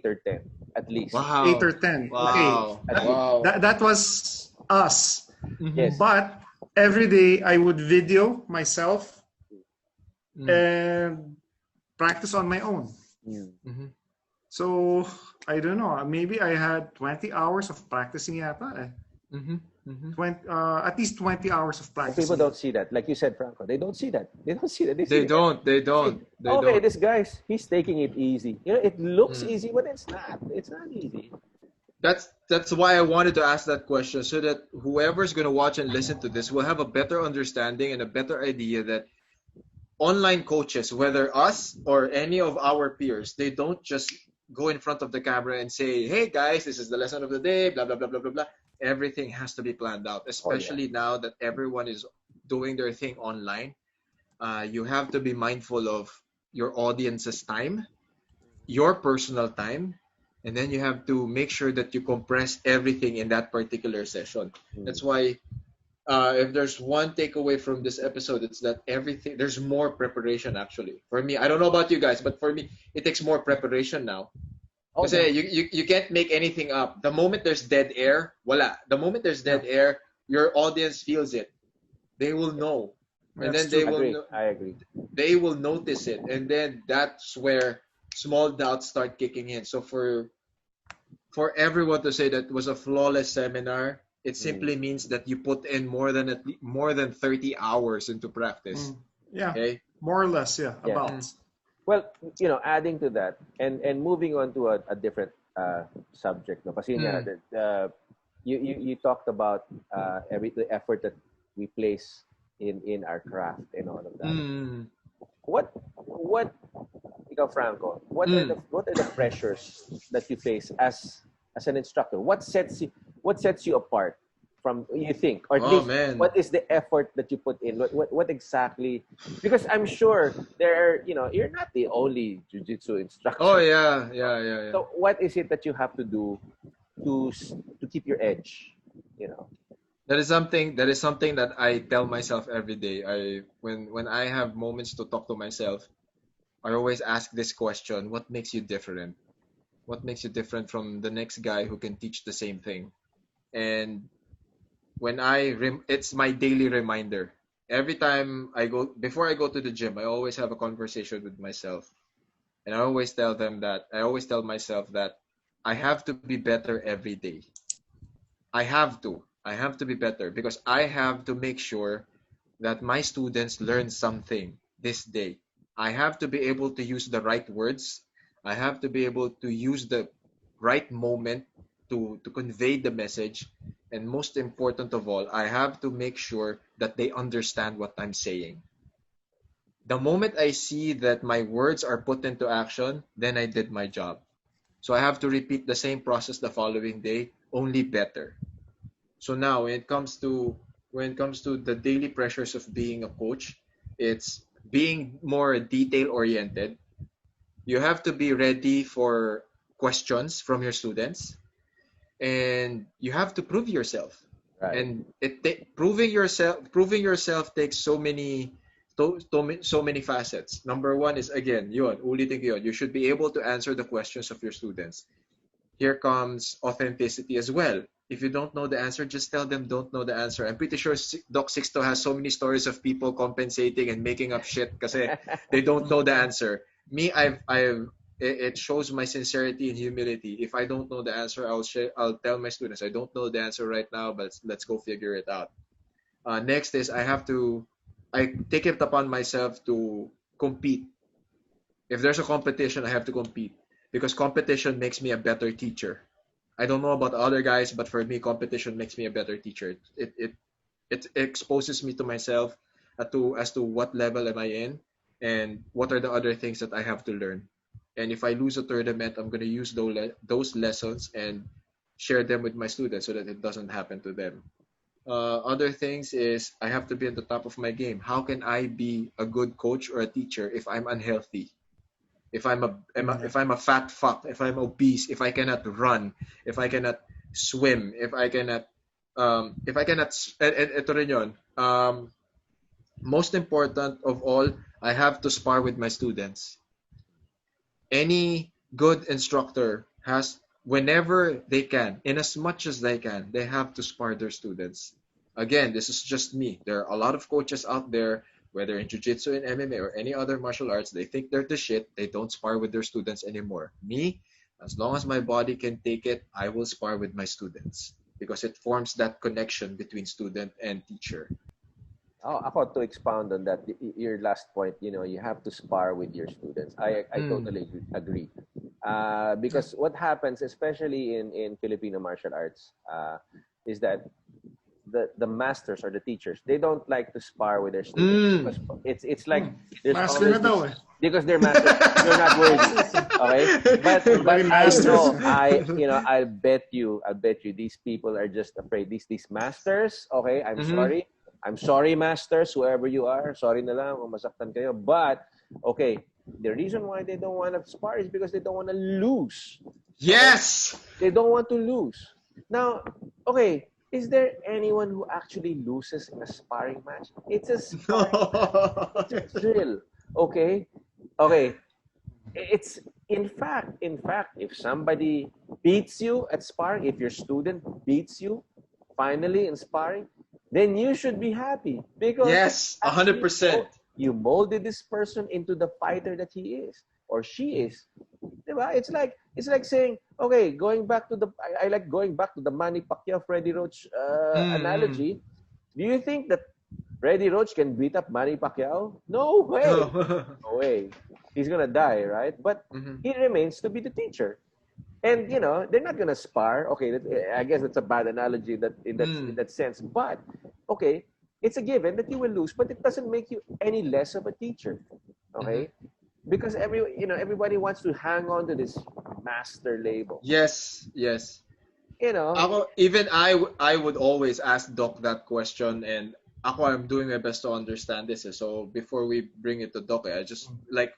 or 10. At least. Wow. 8 or 10. Wow. Okay. Wow. That was us. Yes. But every day I would video myself and practice on my own. So I don't know. Maybe I had 20 hours of practicing yata. 20, at least 20 hours of practice. People don't see that. Like you said, Franco, they don't see that. They don't see that. They don't. This guy's, he's taking it easy. You know, it looks easy, but it's not. It's not easy. That's why I wanted to ask that question, so that whoever's going to watch and listen to this will have a better understanding and a better idea that online coaches, whether us or any of our peers, they don't just go in front of the camera and say, "Hey guys, this is the lesson of the day, blah, blah, blah, blah, blah, blah." Everything has to be planned out, especially now that everyone is doing their thing online. You have to be mindful of your audience's time, your personal time, and then you have to make sure that you compress everything in that particular session. That's why if there's one takeaway from this episode, it's that there's more preparation actually. For me, I don't know about you guys, but for me, it takes more preparation now. Because you can't make anything up. The moment there's dead air, voila. The moment there's dead air, your audience feels it. they will know, and That's then they true. will Agree. I agree. they will notice it, and then that's where small doubts start kicking in. So for everyone to say that it was a flawless seminar, it Mm. simply means that you put in more than 30 hours into practice. Mm. Yeah, Okay. more or less. Yeah, Yeah. about. Well, adding to that, and moving on to a different subject, no, kasi yun nga, Mm. you talked about the effort that we place in our craft and all of that. Mm. What ikaw, Franco, Mm. what are the pressures that you face as an instructor? What sets you apart from, you think, or at Oh least man. what is the effort that you put in? What exactly? Because I'm sure there are, you're not the only jiu-jitsu Oh instructor. yeah, yeah, yeah, yeah. So what is it that you have to do to keep your edge? You know. That is something that I tell myself every day. When I have moments to talk to myself, I always ask this question: what makes you different? What makes you different from the next guy who can teach the same thing? And it's my daily reminder. Every time before I go to the gym, I always have a conversation with myself. And I always tell myself that I have to be better every day. I have to. I have to be better because I have to make sure that my students learn something this day. I have to be able to use the right words. I have to be able to use the right moment to convey the message. And most important of all, I have to make sure that they understand what I'm saying. The moment I see that my words are put into action, then I did my job. So I have to repeat the same process the following day, only better. So now when it comes to the daily pressures of being a coach, it's being more detail oriented. You have to be ready for questions from your students, and you have to prove yourself. Right. And proving yourself takes so many facets. Number one is, again, yun, ulitin ko yun, you should be able to answer the questions of your students. Here comes authenticity as well. If you don't know the answer, just tell them don't know the answer. I'm pretty sure Doc Sixto has so many stories of people compensating and making up shit because they don't know the answer. Me, it shows my sincerity and humility. If I don't know the answer, I'll tell my students I don't know the answer right now, but let's go figure it out. Next is I take it upon myself to compete. If there's a competition, I have to compete because competition makes me a better teacher. I don't know about other guys, but for me, competition makes me a better teacher. It exposes me to myself as to what level am I in and what are the other things that I have to learn. And if I lose a tournament, I'm going to use those lessons and share them with my students so that it doesn't happen to them. Other things is I have to be at the top of my game. How can I be a good coach or a teacher if I'm unhealthy? If I'm a fat fuck, if I'm obese, if I cannot run, if I cannot swim, if I cannot ito rin yun. Most important of all, I have to spar with my students. Any good instructor has, whenever they can, in as much as they can, they have to spar their students. Again, this is just me. There are a lot of coaches out there, whether in jiu-jitsu and MMA or any other martial arts, they think they're the shit. They don't spar with their students anymore. Me, as long as my body can take it, I will spar with my students because it forms that connection between student and teacher. Oh, ako, to expound on that, your last point, you have to spar with your students. I Mm. totally agree. Because what happens, especially in Filipino martial arts, is that the masters or the teachers, they don't like to spar with their students Mm. because it's like there's Master always na daw this, eh. because they're masters, you're not worthy. Okay, but Very I masters. know, I bet you these people are just afraid, these masters. Okay, I'm Mhm. sorry. I'm sorry, masters, whoever you are. Sorry na lang kung masaktan kayo. But, okay, the reason why they don't want to spar is because they don't want to lose. Okay? Yes. They don't want to lose. Now, okay, is there anyone who actually loses in a sparring match? It's a sparring match. It's a drill. Okay? Okay. It's in fact, if somebody beats you at sparring, if your student beats you finally in sparring, then you should be happy because Yes, actually 100%. you molded this person into the fighter that he is or she is. Diba? It's like saying, okay, going back to I like going back to the Manny Pacquiao Freddie Roach Mm-hmm. analogy. Do you think that Freddie Roach can beat up Manny Pacquiao? No way. No. No way. He's gonna die, right? But Mm-hmm. he remains to be the teacher. And they're not gonna spar. Okay, I guess that's a bad analogy that in Mm. that sense. But okay, it's a given that you will lose, but it doesn't make you any less of a teacher. Mm-hmm. Okay, because everybody wants to hang on to this master label. Yes, yes. You know, Even I would always ask Doc that question, and I'm doing my best to understand this. So before we bring it to Doc, I just like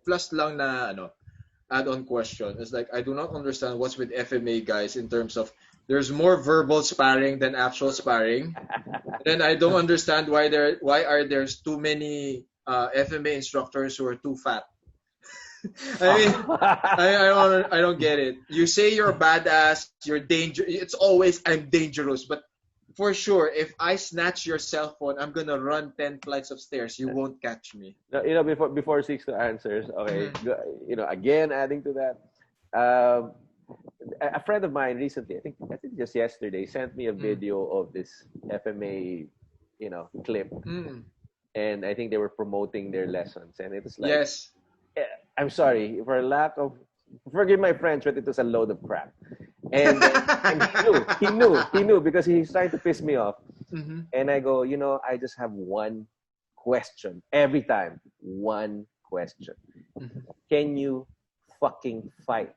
plus lang na add-on question. It's like I do not understand what's with FMA guys in terms of there's more verbal sparring than actual sparring. Then I don't understand why are there's too many FMA instructors who are too fat. I mean, I don't get it. You say you're a badass, you're danger. It's always I'm dangerous, but for sure, if I snatch your cell phone, I'm gonna run 10 flights of stairs. You won't catch me. before Sixto answers, okay, Mm-hmm. again adding to that, a friend of mine recently, I think just yesterday, sent me a video of this FMA, clip, Mm. and I think they were promoting their lessons, and it was like, Yes. I'm sorry for lack of, forgive my French, but it was a load of crap, and he knew because he's trying to piss me off, Mm-hmm. and I go, I just have one question every time, one question: Mm-hmm. can you fucking fight?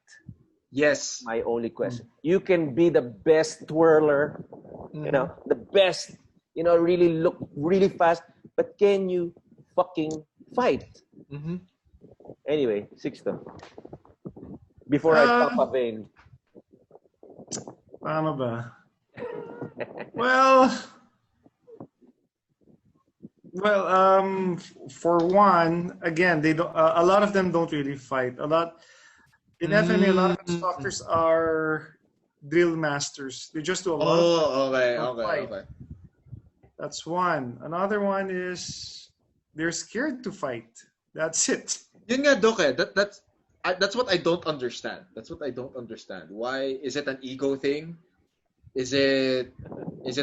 Yes. My only question. You can be the best twirler, Mm-hmm. the best, really look really fast, but can you fucking fight? Mm-hmm. Anyway, Sixto, before I Uh, pop a vein. Paano ba? Well, for one, again, they don't. A lot of them don't really fight. A lot in FMA, a lot of Mm-hmm. instructors are drill masters. They just do a lot of Oh, okay, don't okay, fight. okay. That's one. Another one is they're scared to fight. That's it. Yun nga, Doc, eh. That's what I don't understand. That's what I don't understand. Why is it an ego thing? Is it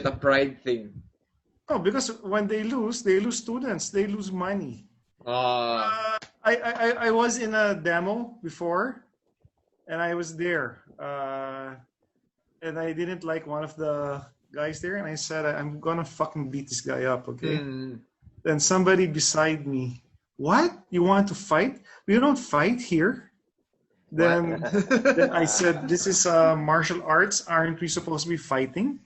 a pride thing? Oh, because when they lose students, they lose money. Ah, I was in a demo before, and I was there, and I didn't like one of the guys there, and I said I'm gonna fucking beat this guy up, okay? mm, Then somebody beside me, what? You want to fight? We don't fight here. what? Then I said, this is martial arts. Aren't we supposed to be fighting?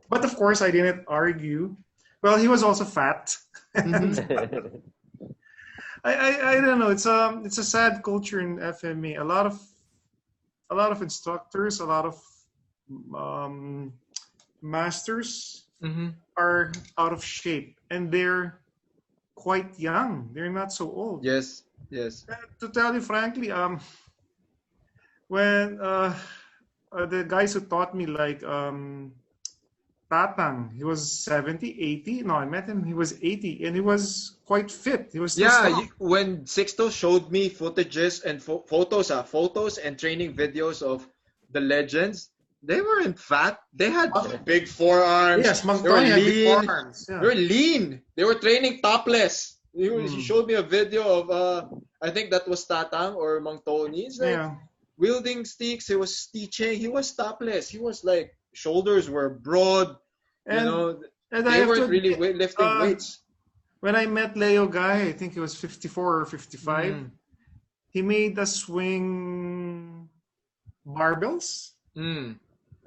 But of course, I didn't argue. Well, he was also fat. And I don't know. It's a sad culture in FME. A lot of instructors, a lot of um, masters Mm-hmm. are out of shape, and they're quite young. They're not so old. Yes, yes. To tell you frankly, when the guys who taught me, like Tatang, he was 70, 80. No, I met him, he was 80, and he was quite fit. He was still Yeah, strong. when Sixto showed me footages and photos and training videos of the legends, they weren't fat. They had big forearms. Yes, They were Magtoni had big lean. forearms. They Yeah. were lean. They were training topless. He showed me a video of I think that was Tatang or Mang Tony. It's like Yeah. wielding sticks. He was teaching. He was topless. He was like shoulders were broad. And and I They have to weren't really admit, lifting weights. when I met Leo Guy, I think he was 54 or 55. Mm. He made us swing barbells. Mm.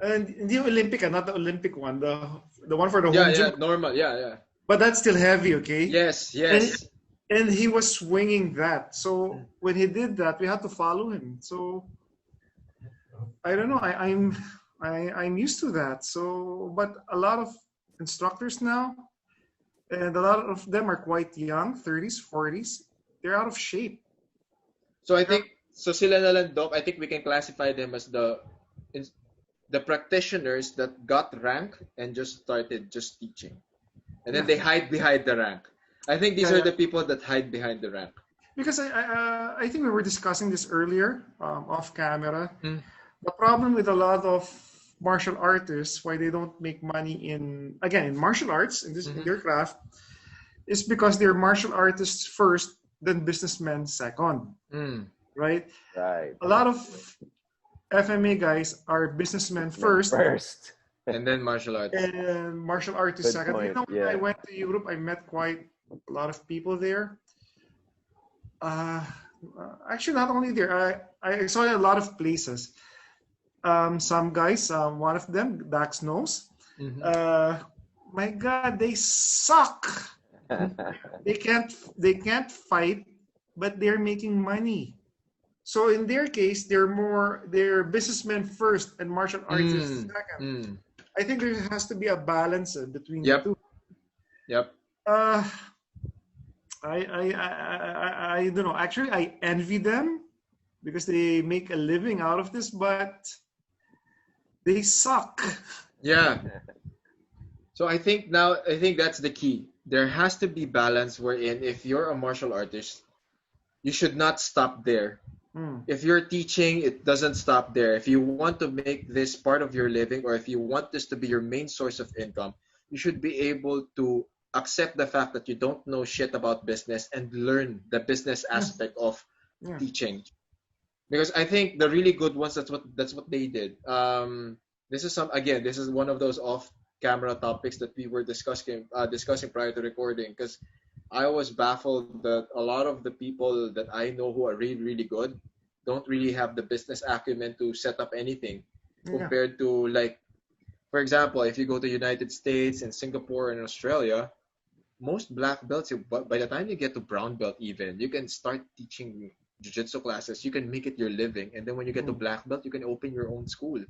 And the Olympic, not the Olympic one, the one for the Yeah, home yeah, gym. normal. Yeah, yeah. But that's still heavy, okay? Yes, yes. And he was swinging that. So when he did that, we had to follow him. So I don't know. I'm used to that. So, but a lot of instructors now, and a lot of them are quite young, 30s, 40s. They're out of shape. So I think so sila na lang, Doc. I think we can classify them as the the practitioners that got rank and just started just teaching, and then they hide behind the rank. I think these Yeah, are yeah. the people that hide behind the rank. Because I think we were discussing this earlier off camera. Mm. The problem with a lot of martial artists, why they don't make money in martial arts in their craft, is because they're martial artists first, then businessmen second, Mm. right? Right. A lot of FMA guys are businessmen first First. And then martial arts. and martial artists Good second. point. When I Yeah. went to Europe, I met quite a lot of people there. Uh, Actually, not only there, I saw a lot of places. Some guys, one of them, Dax knows. My God, they suck. They can't fight, but they're making money. So in their case, they're businessmen first and martial artists second. Mm. I think there has to be a balance between the Yep. two. Yep. Uh, I don't know. Actually, I envy them because they make a living out of this, but they suck. Yeah. So I think that's the key. There has to be balance wherein if you're a martial artist, you should not stop there. If you're teaching, it doesn't stop there. If you want to make this part of your living, or if you want this to be your main source of income, you should be able to accept the fact that you don't know shit about business and learn the business aspect of Yeah. teaching. Because I think the really good ones, that's what they did. This is one of those off-camera topics that we were discussing prior to recording. Because I was baffled that a lot of the people that I know who are really, really good don't really have the business acumen to set up anything compared to, like, for example, if you go to United States and Singapore and Australia, most black belts, by the time you get to brown belt even, you can start teaching jiu-jitsu classes. You can make it your living. And then when you get to black belt, you can open your own school.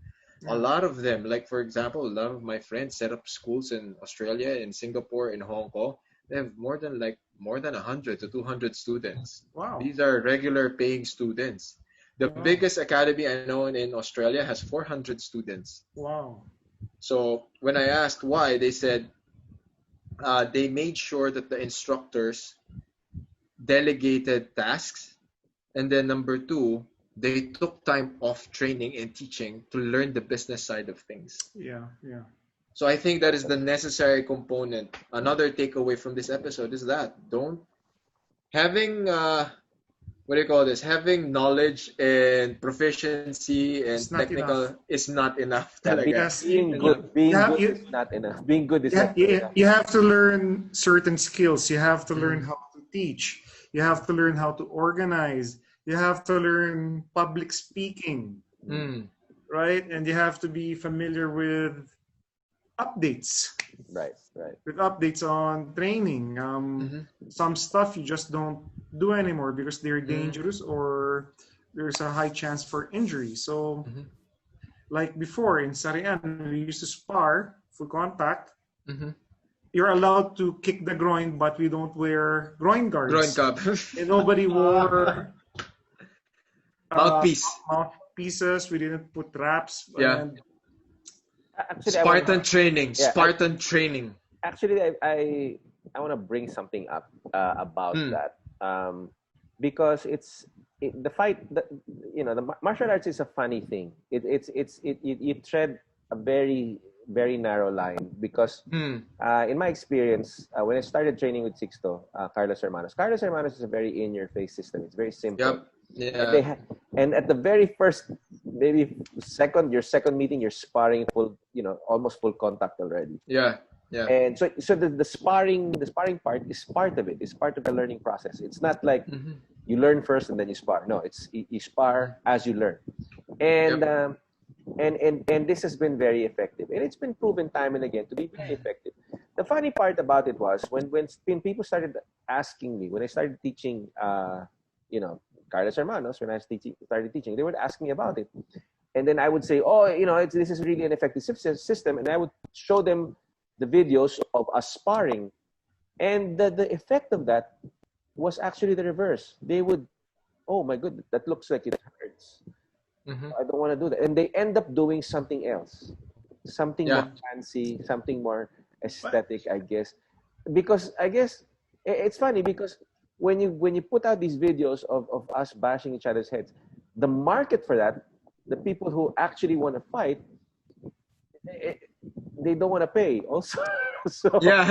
A lot of them, like for example, a lot of my friends set up schools in Australia, in Singapore, in Hong Kong. They have more than 100 to 200 students. Wow. These are regular paying students. The biggest academy I know in Australia has 400 students. Wow. So when I asked why, they said they made sure that the instructors delegated tasks, and then number two, they took time off training and teaching to learn the business side of things. Yeah. So I think that is the necessary component. Another takeaway from this episode is that having having knowledge and proficiency and technical is not enough. Being good is not enough. Being good is not enough. You have to learn certain skills. You have to learn how to teach. You have to learn how to organize. You have to learn public speaking, right? And you have to be familiar with updates. Right. With updates on training. Some stuff you just don't do anymore because they're dangerous or there's a high chance for injury. So, like before in Sarian, we used to spar full contact. You're allowed to kick the groin, but we don't wear groin guards. Groin cup. And nobody wore mouthpieces. We didn't put wraps. Yeah. And Actually, Spartan training. Yeah, Spartan training. Actually, I want to bring something up about that because the martial arts is a funny thing. You tread a very, very narrow line because in my experience, when I started training with Sixto, Carlos Hermanos is a very in-your-face system. It's very simple. Yep. Yeah. And at the very first, maybe your second meeting, you're sparring almost full contact already. Yeah. And so the sparring part is part of it. It's part of the learning process. It's not like you learn first and then you spar. No, it's you spar as you learn. And and this has been very effective. And it's been proven time and again to be very effective. The funny part about it was when people started asking me, when I started teaching Carlos Hermanos, when I started teaching, they would ask me about it. And then I would say, this is really an effective system. And I would show them the videos of us sparring. And the effect of that was actually the reverse. They would, oh my goodness, that looks like it hurts. I don't want to do that. And they end up doing something else, something Yeah. more fancy, something more But aesthetic, I guess. Because I guess it's funny because when you put out these videos of us bashing each other's heads, the market for that, the people who actually want to fight, eh, they don't want to pay also. So Yeah.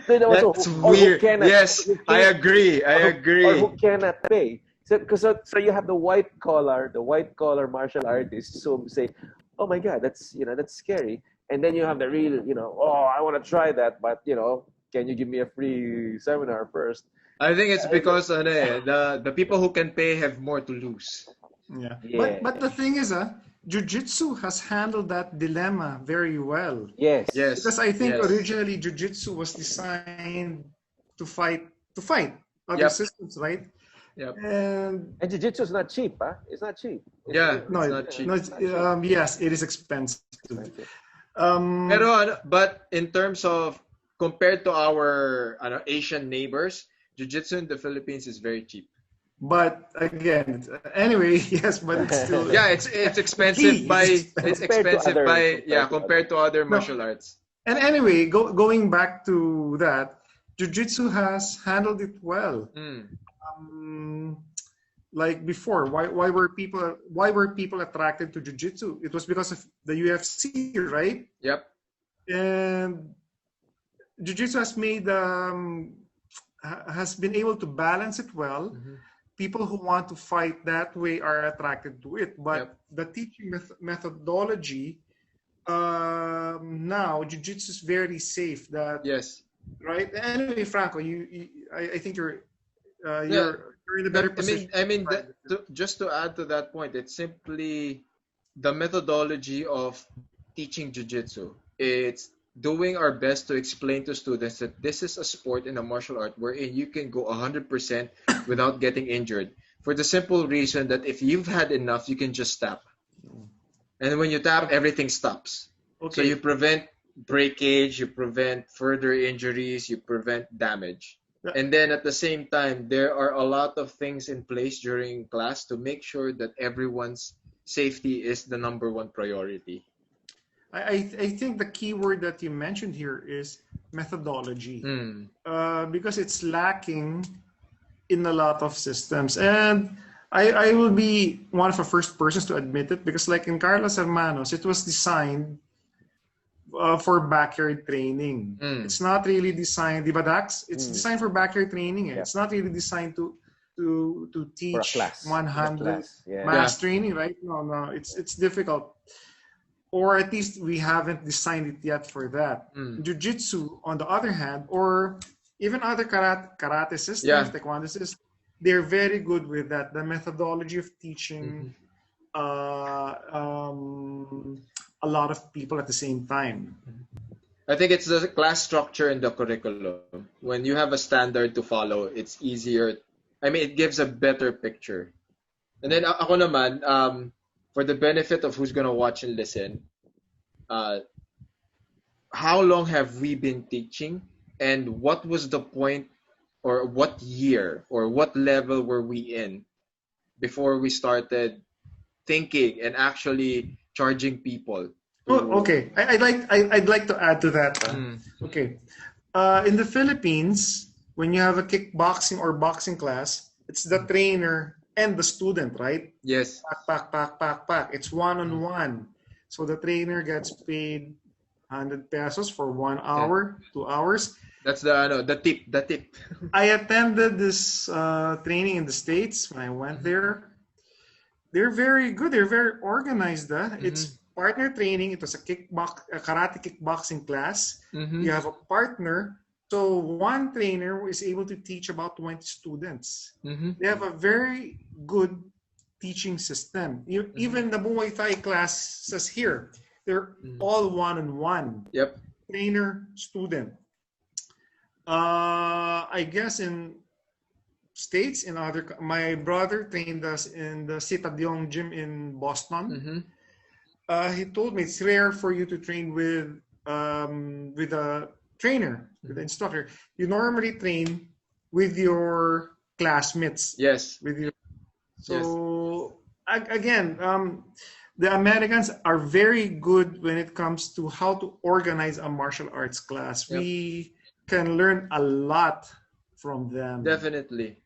they don't That's so or who weird. cannot Yes, who I can't agree. I or who agree. cannot pay. So you have the white collar martial artists who say, "Oh my God, that's scary." And then you have the real, "Oh, I want to try that, but can you give me a free seminar first?" I think it's And, because the people who can pay have more to lose. yeah, yeah. but the thing is, Jiu-Jitsu has handled that dilemma very well. Yes. Because Yes. I think Yes. originally Jiu-Jitsu was designed to fight other Yep. systems, right? Yep. And And jiu-jitsu is not cheap, huh? It's not cheap. Yeah, no, it's not cheap. It's not cheap. yes, it is expensive. Expensive. Um, But in terms of compared to our Asian neighbors, jiu-jitsu in the Philippines is very cheap. but again, anyway, yes, but it's still Yeah, it's the expensive key is by it's expensive. expensive by compared to other No, martial arts. and anyway, going back to that, Jiu-Jitsu has handled it well. Mm. Um, like before, why were people attracted to Jiu-Jitsu? It was because of the UFC, right? Yep. And Jiu-Jitsu has been able to balance it well. Mhm. People who want to fight that way are attracted to it, but Yep. the teaching methodology, now Jiu-Jitsu is very safe. That Yes. right? Anyway, Franco, I think Yeah. you're in a better I mean, position. I mean, just to add to that point, it's simply the methodology of teaching jiu-jitsu. It's doing our best to explain to students that this is a sport in a martial art wherein you can go 100% without getting injured. For the simple reason that if you've had enough, you can just tap. And when you tap, everything stops. So you Okay. prevent breakage, you prevent further injuries, you prevent damage. Yeah, And then at the same time, there are a lot of things in place during class to make sure that everyone's safety is the number one priority. I think the key word that you mentioned here is methodology, Mm. because it's lacking in a lot of systems. And I will be one of the first persons to admit it, because like in Carlos Hermanos, it was designed for backyard training. Mm. It's not really designed, di ba, Dax? It's designed for backyard training. Yeah. It's not really designed to For a teach class. 100 Yeah. mass training, right? No, it's difficult. Or at least we haven't designed it yet for that. Mm. Jiu-jitsu, on the other hand, or even other karate systems, Yeah. taekwondo systems, they're very good with that. The methodology of teaching a lot of people at the same time. I think it's the class structure and the curriculum. When you have a standard to follow, it's easier. I mean, it gives a better picture. And then ako naman, for the benefit of who's gonna watch and listen, uh, how long have we been teaching, and what was the point, or what year, or what level were we in before we started thinking and actually charging people Oh, to? okay. I'd like to add to that. Mm. Okay. In the Philippines, when you have a kickboxing or boxing class, it's the trainer and the student, right? Yes. Pack. It's one-on-one. So the trainer gets paid 100 pesos for 1 hour, 2 hours. That's the tip. I attended this training in the States when I went there. They're very good. They're very organized. It's partner training. It was a karate kickboxing class. Mhm. You have a partner. So one trainer is able to teach about 20 students. Mhm. They have a very good teaching system. Even the Muay Thai classes here, they're all one-on-one. Yep. Trainer, student. I guess in States, my brother trained us in the Citadiong gym in Boston. He told me it's rare for you to train with a trainer, with an instructor. You normally train with your classmates. Yes. So again, the Americans are very good when it comes to how to organize a martial arts class. Yep. We can learn a lot from them. Definitely.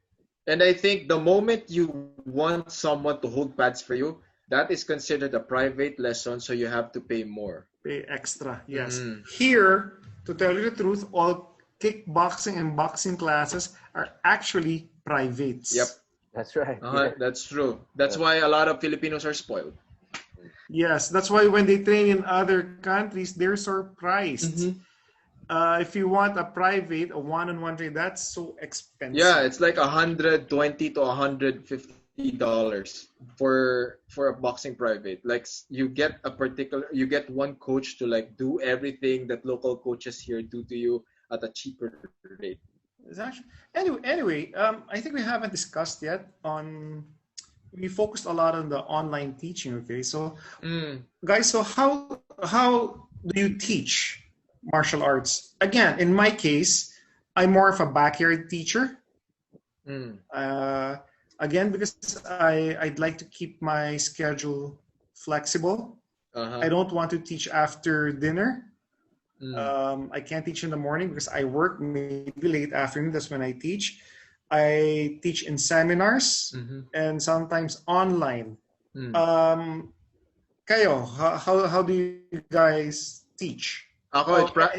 And I think the moment you want someone to hold pads for you, that is considered a private lesson, so you have to pay more. Pay extra, yes. Mm. Here, to tell you the truth, all kickboxing and boxing classes are actually privates. Yep. That's right. That's true. That's why a lot of Filipinos are spoiled. Yes, that's why when they train in other countries, they're surprised. Mm-hmm. If you want a private, a one-on-one trade, that's so expensive. Yeah, it's like $120 to $150 for a boxing private. Like you get one coach to like do everything that local coaches here do to you at a cheaper rate. It's actually, anyway, I think we haven't discussed yet on. We focused a lot on the online teaching. Okay, so guys, so how do you teach martial arts? Again, in my case, I'm more of a backyard teacher. Again, because I'd like to keep my schedule flexible. I don't want to teach after dinner. I can't teach in the morning because I work maybe late afternoon. That's when I teach. I teach in seminars and sometimes online. Kayo, how do you guys teach?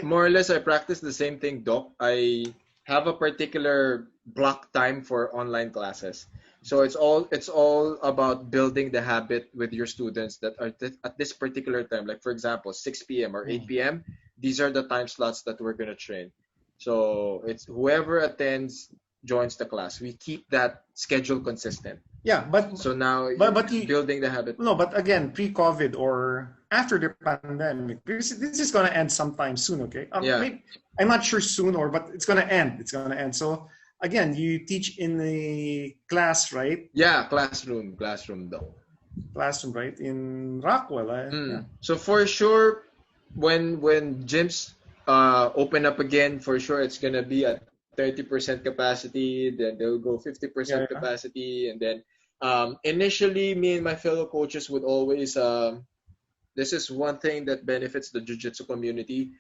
More or less, I practice the same thing, Doc. I have a particular block time for online classes. So it's all about building the habit with your students that are at this particular time. Like for example, 6 p.m. or 8 p.m. These are the time slots that we're gonna train. So it's whoever attends joins the class. We keep that schedule consistent. Yeah, but so now but you, building the habit. No, but again, pre-COVID or after the pandemic, this is gonna end sometime soon. Okay. I'm not sure soon but it's gonna end. It's gonna end. So again, you teach in the class, right? Yeah, classroom though. Classroom, right? In Rockwell. Yeah. So for sure, when gyms open up again, for sure it's gonna be at 30% capacity. Then they'll go 50% capacity, and then initially, me and my fellow coaches would always. This is one thing that benefits the jiu-jitsu community.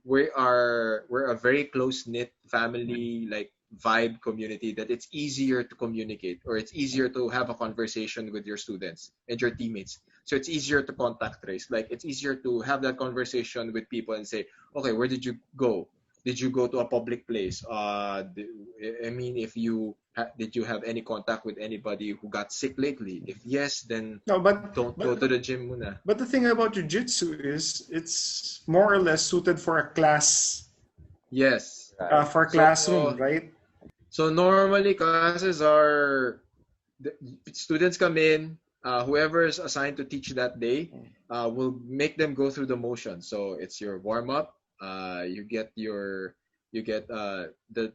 We're a very close knit family, like vibe community, that it's easier to communicate, or it's easier to have a conversation with your students and your teammates. So it's easier to contact trace. Like it's easier to have that conversation with people and say, okay, where did you go? Did you go to a public place? If did you have any contact with anybody who got sick lately? If yes, then don't go to the gym muna. But the thing about jiu-jitsu is it's more or less suited for a class. Yes. For a classroom, right? So normally classes are students come in. Whoever is assigned to teach that day will make them go through the motion. So it's your warm up. The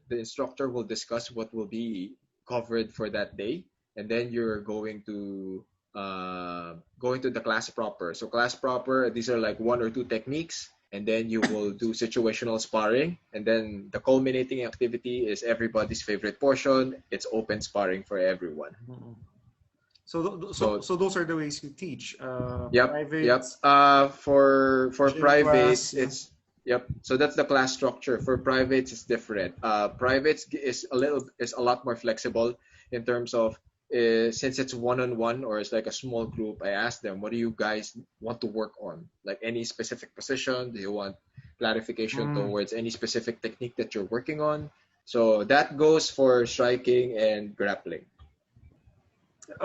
instructor will discuss what will be covered for that day, and then you're going to the class proper. So class proper, these are like 1 or 2 techniques, and then you will do situational sparring, and then the culminating activity is everybody's favorite portion. It's open sparring for everyone. So those are the ways you teach. Yep. For privates, it's. Yep. So that's the class structure. For privates, it's different. Privates is a lot more flexible in terms of since it's one-on-one or it's like a small group. I ask them, what do you guys want to work on? Like any specific position? Do you want clarification towards any specific technique that you're working on? So that goes for striking and grappling.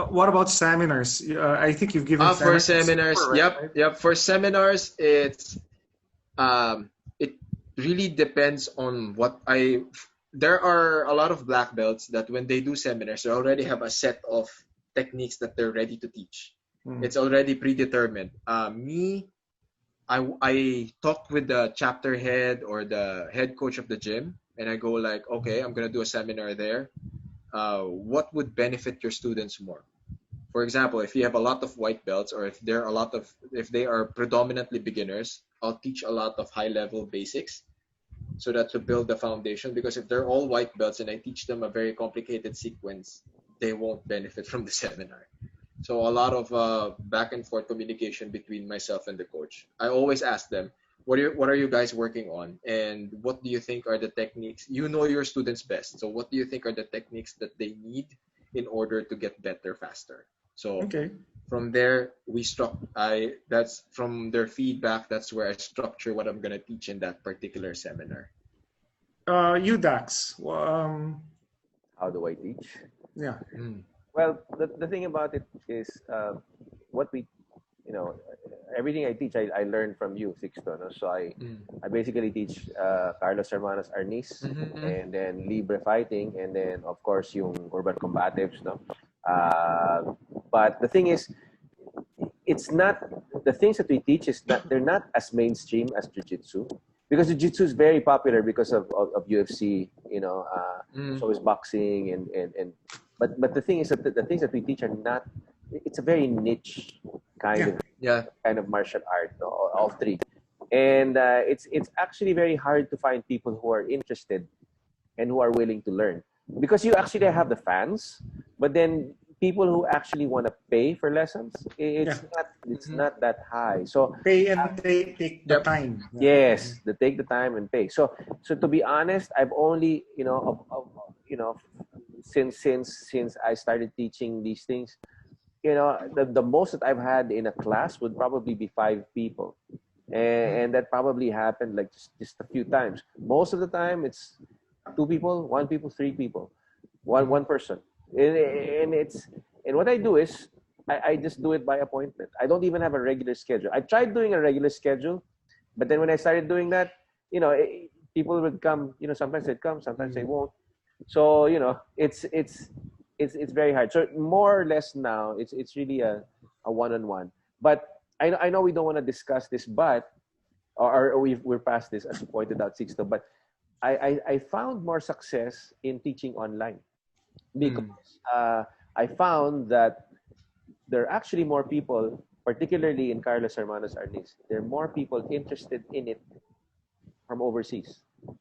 What about seminars? I think you've given for seminars. Before, right? Yep. For seminars, it's. It really depends on there are a lot of black belts that when they do seminars, they already have a set of techniques that they're ready to teach. It's already predetermined. I talk with the chapter head or the head coach of the gym, and I go like, okay, I'm gonna do a seminar there. What would benefit your students more? For example, if you have a lot of white belts, or if they are predominantly beginners, I'll teach a lot of high-level basics, so that to build the foundation. Because if they're all white belts and I teach them a very complicated sequence, they won't benefit from the seminar. So a lot of back and forth communication between myself and the coach. I always ask them, what are you guys working on, and what do you think are the techniques? You know your students best, so what do you think are the techniques that they need in order to get better faster? So Okay. from there that's from their feedback. That's where I structure what I'm gonna teach in that particular seminar. You Dax. How do I teach? Yeah. Mm. Well, the thing about it is what we, you know, everything I teach, I learn from you, Sixto. No? So Mm. I basically teach Carlos Hermanos Arnis, Mm-hmm. and then Libre Fighting, and then, of course, yung Urban Combatives. No? But the thing is, it's not, the things that we teach is not, they're not as mainstream as Jiu-Jitsu. Because Jiu-Jitsu is very popular because of UFC, you know, so is boxing but the thing is that the things that we teach are not, it's a very niche kind of martial art, no? All three. And it's actually very hard to find people who are interested and who are willing to learn. Because you actually have the fans, but then people who actually want to pay for lessons, it's not that high. So pay and take the time. Yes, they take the time and pay. So to be honest, I've only, since I started teaching these things, the most that I've had in a class would probably be 5 people, and that probably happened like just a few times. Most of the time, it's 2 people, 1 people, 3 people, one person, and what I do is I just do it by appointment. I don't even have a regular schedule. I tried doing a regular schedule, but then when I started doing that, people would come. Sometimes they'd come, sometimes they won't. So it's very hard. So more or less now, it's really a one-on-one. But I know we don't want to discuss this, but or we're past this, as you pointed out, Sixto. But I found more success in teaching online because I found that there are actually more people, particularly in Carlos Hermanos Arnis, there are more people interested in it from overseas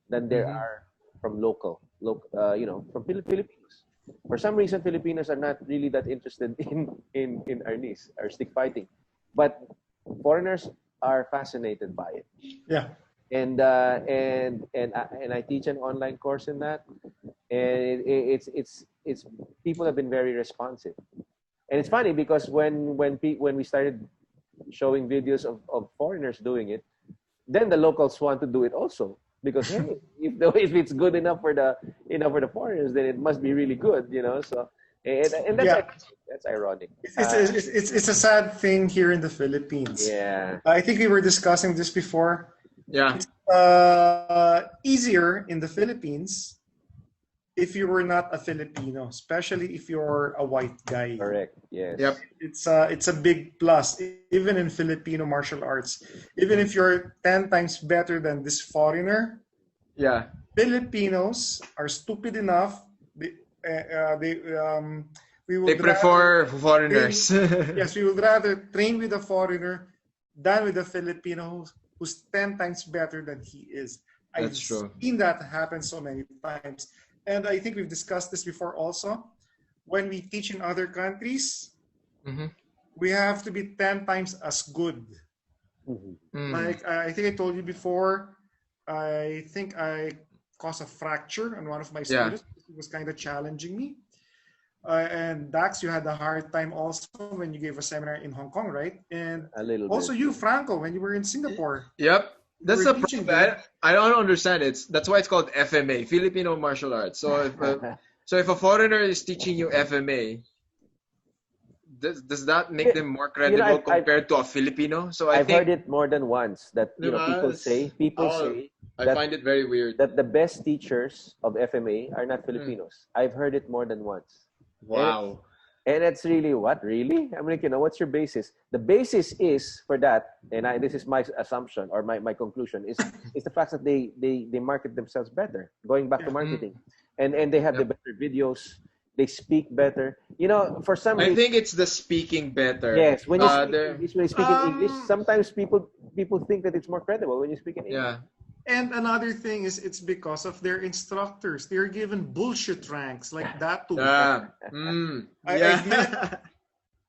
than there are from from Filipinos. For some reason, Filipinos are not really that interested in Arnis or stick fighting, but foreigners are fascinated by it. Yeah. And I teach an online course in that, and it's people have been very responsive. And it's funny because when we started showing videos of foreigners doing it, then the locals want to do it also, because hey, if it's good enough for the foreigners, then it must be really good, So and that's ironic. It's a sad thing here in the Philippines. Yeah, I think we were discussing this before. Yeah. It's easier in the Philippines if you were not a Filipino, especially if you're a white guy. Correct. Yes. Yep. It's a big plus, even in Filipino martial arts. Even if you're 10 times better than this foreigner, Yeah. Filipinos are stupid enough. They prefer foreigners. Yes, we would rather train with a foreigner than with a Filipino who's 10 times better than he is. That's true. I've seen that happen so many times. And I think we've discussed this before also. When we teach in other countries, we have to be 10 times as good. Like I think I told you before, I think I caused a fracture on one of my students. It was kind of challenging me. And Dax, you had a hard time also when you gave a seminar in Hong Kong, right? And a little also bit. You, Franco, when you were in Singapore. Yep. That's the problem. I don't understand it. That's why it's called FMA, Filipino Martial Arts. So if a foreigner is teaching you FMA, does that make them more credible compared to a Filipino? So I've heard it more than once that people say I find it very weird that the best teachers of FMA are not Filipinos. I've heard it more than once. Wow. And it's really what? Really? I'm like, what's your basis? The basis is for that, and this is my assumption or my conclusion, is the fact that they market themselves better, going back to marketing. And they have the better videos, they speak better. For some reason, I think it's the speaking better. Yes, when you speak in English, sometimes people think that it's more credible when you speak in English. Yeah. And another thing is it's because of their instructors. They're given bullshit ranks like that too.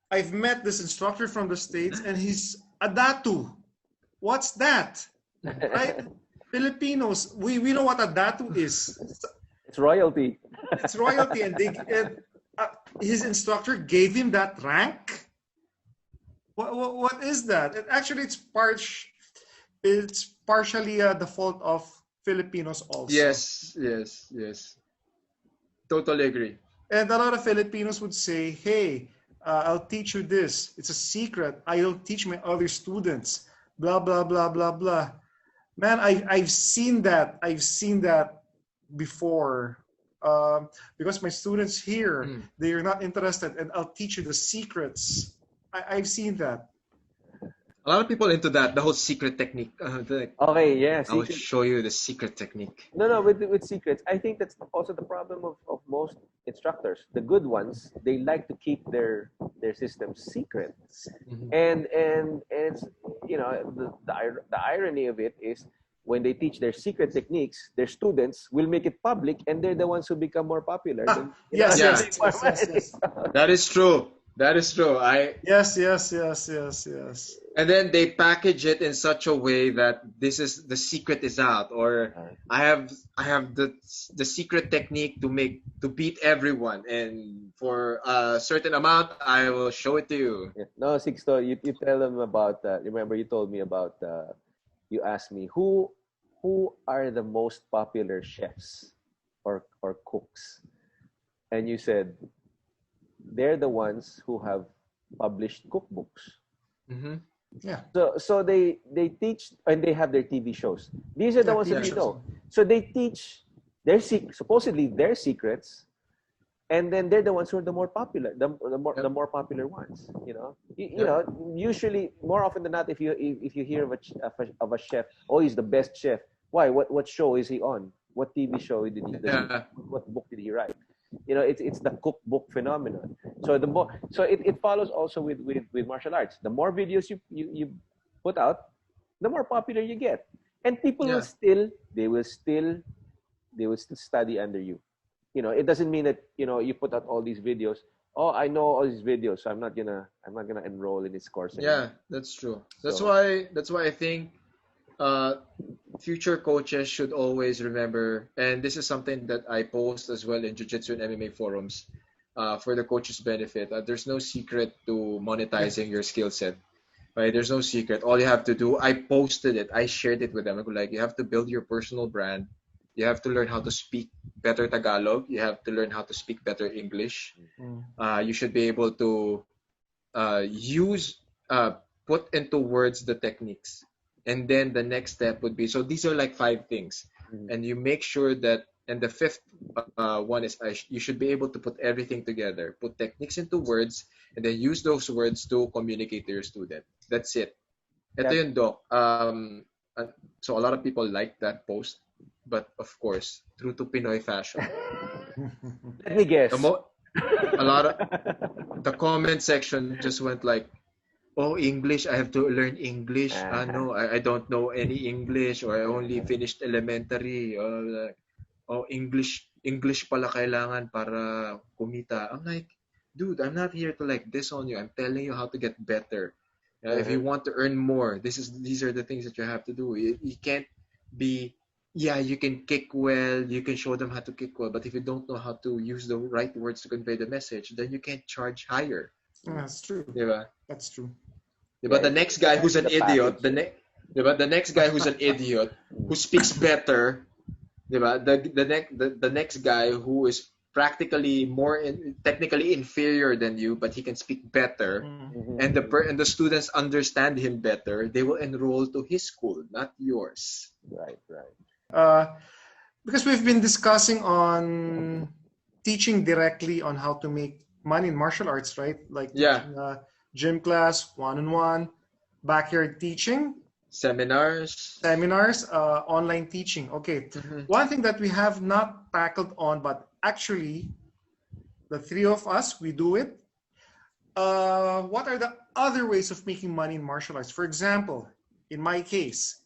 I've met this instructor from the States and he's a datu. What's that? Right? Filipinos, we know what a datu is. It's royalty. It's royalty, and his instructor gave him that rank. What is that? Actually, it's partially the fault of Filipinos also. Yes. Totally agree. And a lot of Filipinos would say, "Hey, I'll teach you this. It's a secret. I don't teach my other students." Blah blah blah blah blah. Man, I've seen that. I've seen that before. Because my students here, they are not interested, and I'll teach you the secrets. I've seen that. A lot of people into that, the whole secret technique. Okay, yeah. I will show you the secret technique. No, with secrets. I think that's also the problem of most instructors. The good ones, they like to keep their systems secret. Mhm. And it's, the irony of it is when they teach their secret techniques, their students will make it public, and they're the ones who become more popular. Yes. That is true. Yes. And then they package it in such a way that the secret is out, or I have the secret technique to beat everyone, and for a certain amount I will show it to you. Yeah. No, Sixto, you tell them about. Remember, you told me about. You asked me who are the most popular chefs or cooks, and you said they're the ones who have published cookbooks. Mm-hmm. Yeah. So they teach, and they have their TV shows. These are the ones that you know. So they teach supposedly their secrets, and then they're the ones who are the more popular, the more popular ones. Usually more often than not, if you hear of a chef, oh, he's the best chef. Why? What show is he on? What TV show did he? What book did he write? It's the cookbook phenomenon. So it follows also with martial arts. The more videos you put out, the more popular you get, and people will still study under you. It doesn't mean that you put out all these videos. Oh, I know all these videos, so I'm not gonna enroll in this course anymore. Yeah, that's true. That's why I think future coaches should always remember, and this is something that I post as well in Jiu-Jitsu and MMA forums, for the coaches' benefit. There's no secret to monetizing your skill set, right? There's no secret. All you have to do, I posted it, I shared it with them. I'm like, you have to build your personal brand. You have to learn how to speak better Tagalog. You have to learn how to speak better English. You should be able to put into words the techniques. And then the next step would be, so these are like 5 things. And you make sure that, and the 5th one is, you should be able to put everything together, put techniques into words, and then use those words to communicate to your student. That's it. Ito yun, Doc. So a lot of people like that post, but of course, true to Pinoy fashion. Let me guess. A lot of the comment section just went like, oh, English, I have to learn English. No, I don't know any English, or I only finished elementary. Oh, English pala kailangan para kumita. I'm like, dude, I'm not here to like diss on you. I'm telling you how to get better. If you want to earn more, these are the things that you have to do. You can't be, you can kick well, you can show them how to kick well, but if you don't know how to use the right words to convey the message, then you can't charge higher. That's true. Diba? That's true. But the next guy who's an idiot, the next guy who's an idiot, who speaks better, the next guy who is practically technically inferior than you, but he can speak better, and the students understand him better, they will enroll to his school, not yours. Right. Because we've been discussing on teaching directly on how to make money in martial arts, right? Like teaching, gym class, one-on-one, backyard teaching, seminars, online teaching. Okay. One thing that we have not tackled on, but actually the 3 of us, we do it. What are the other ways of making money in martial arts? For example, in my case,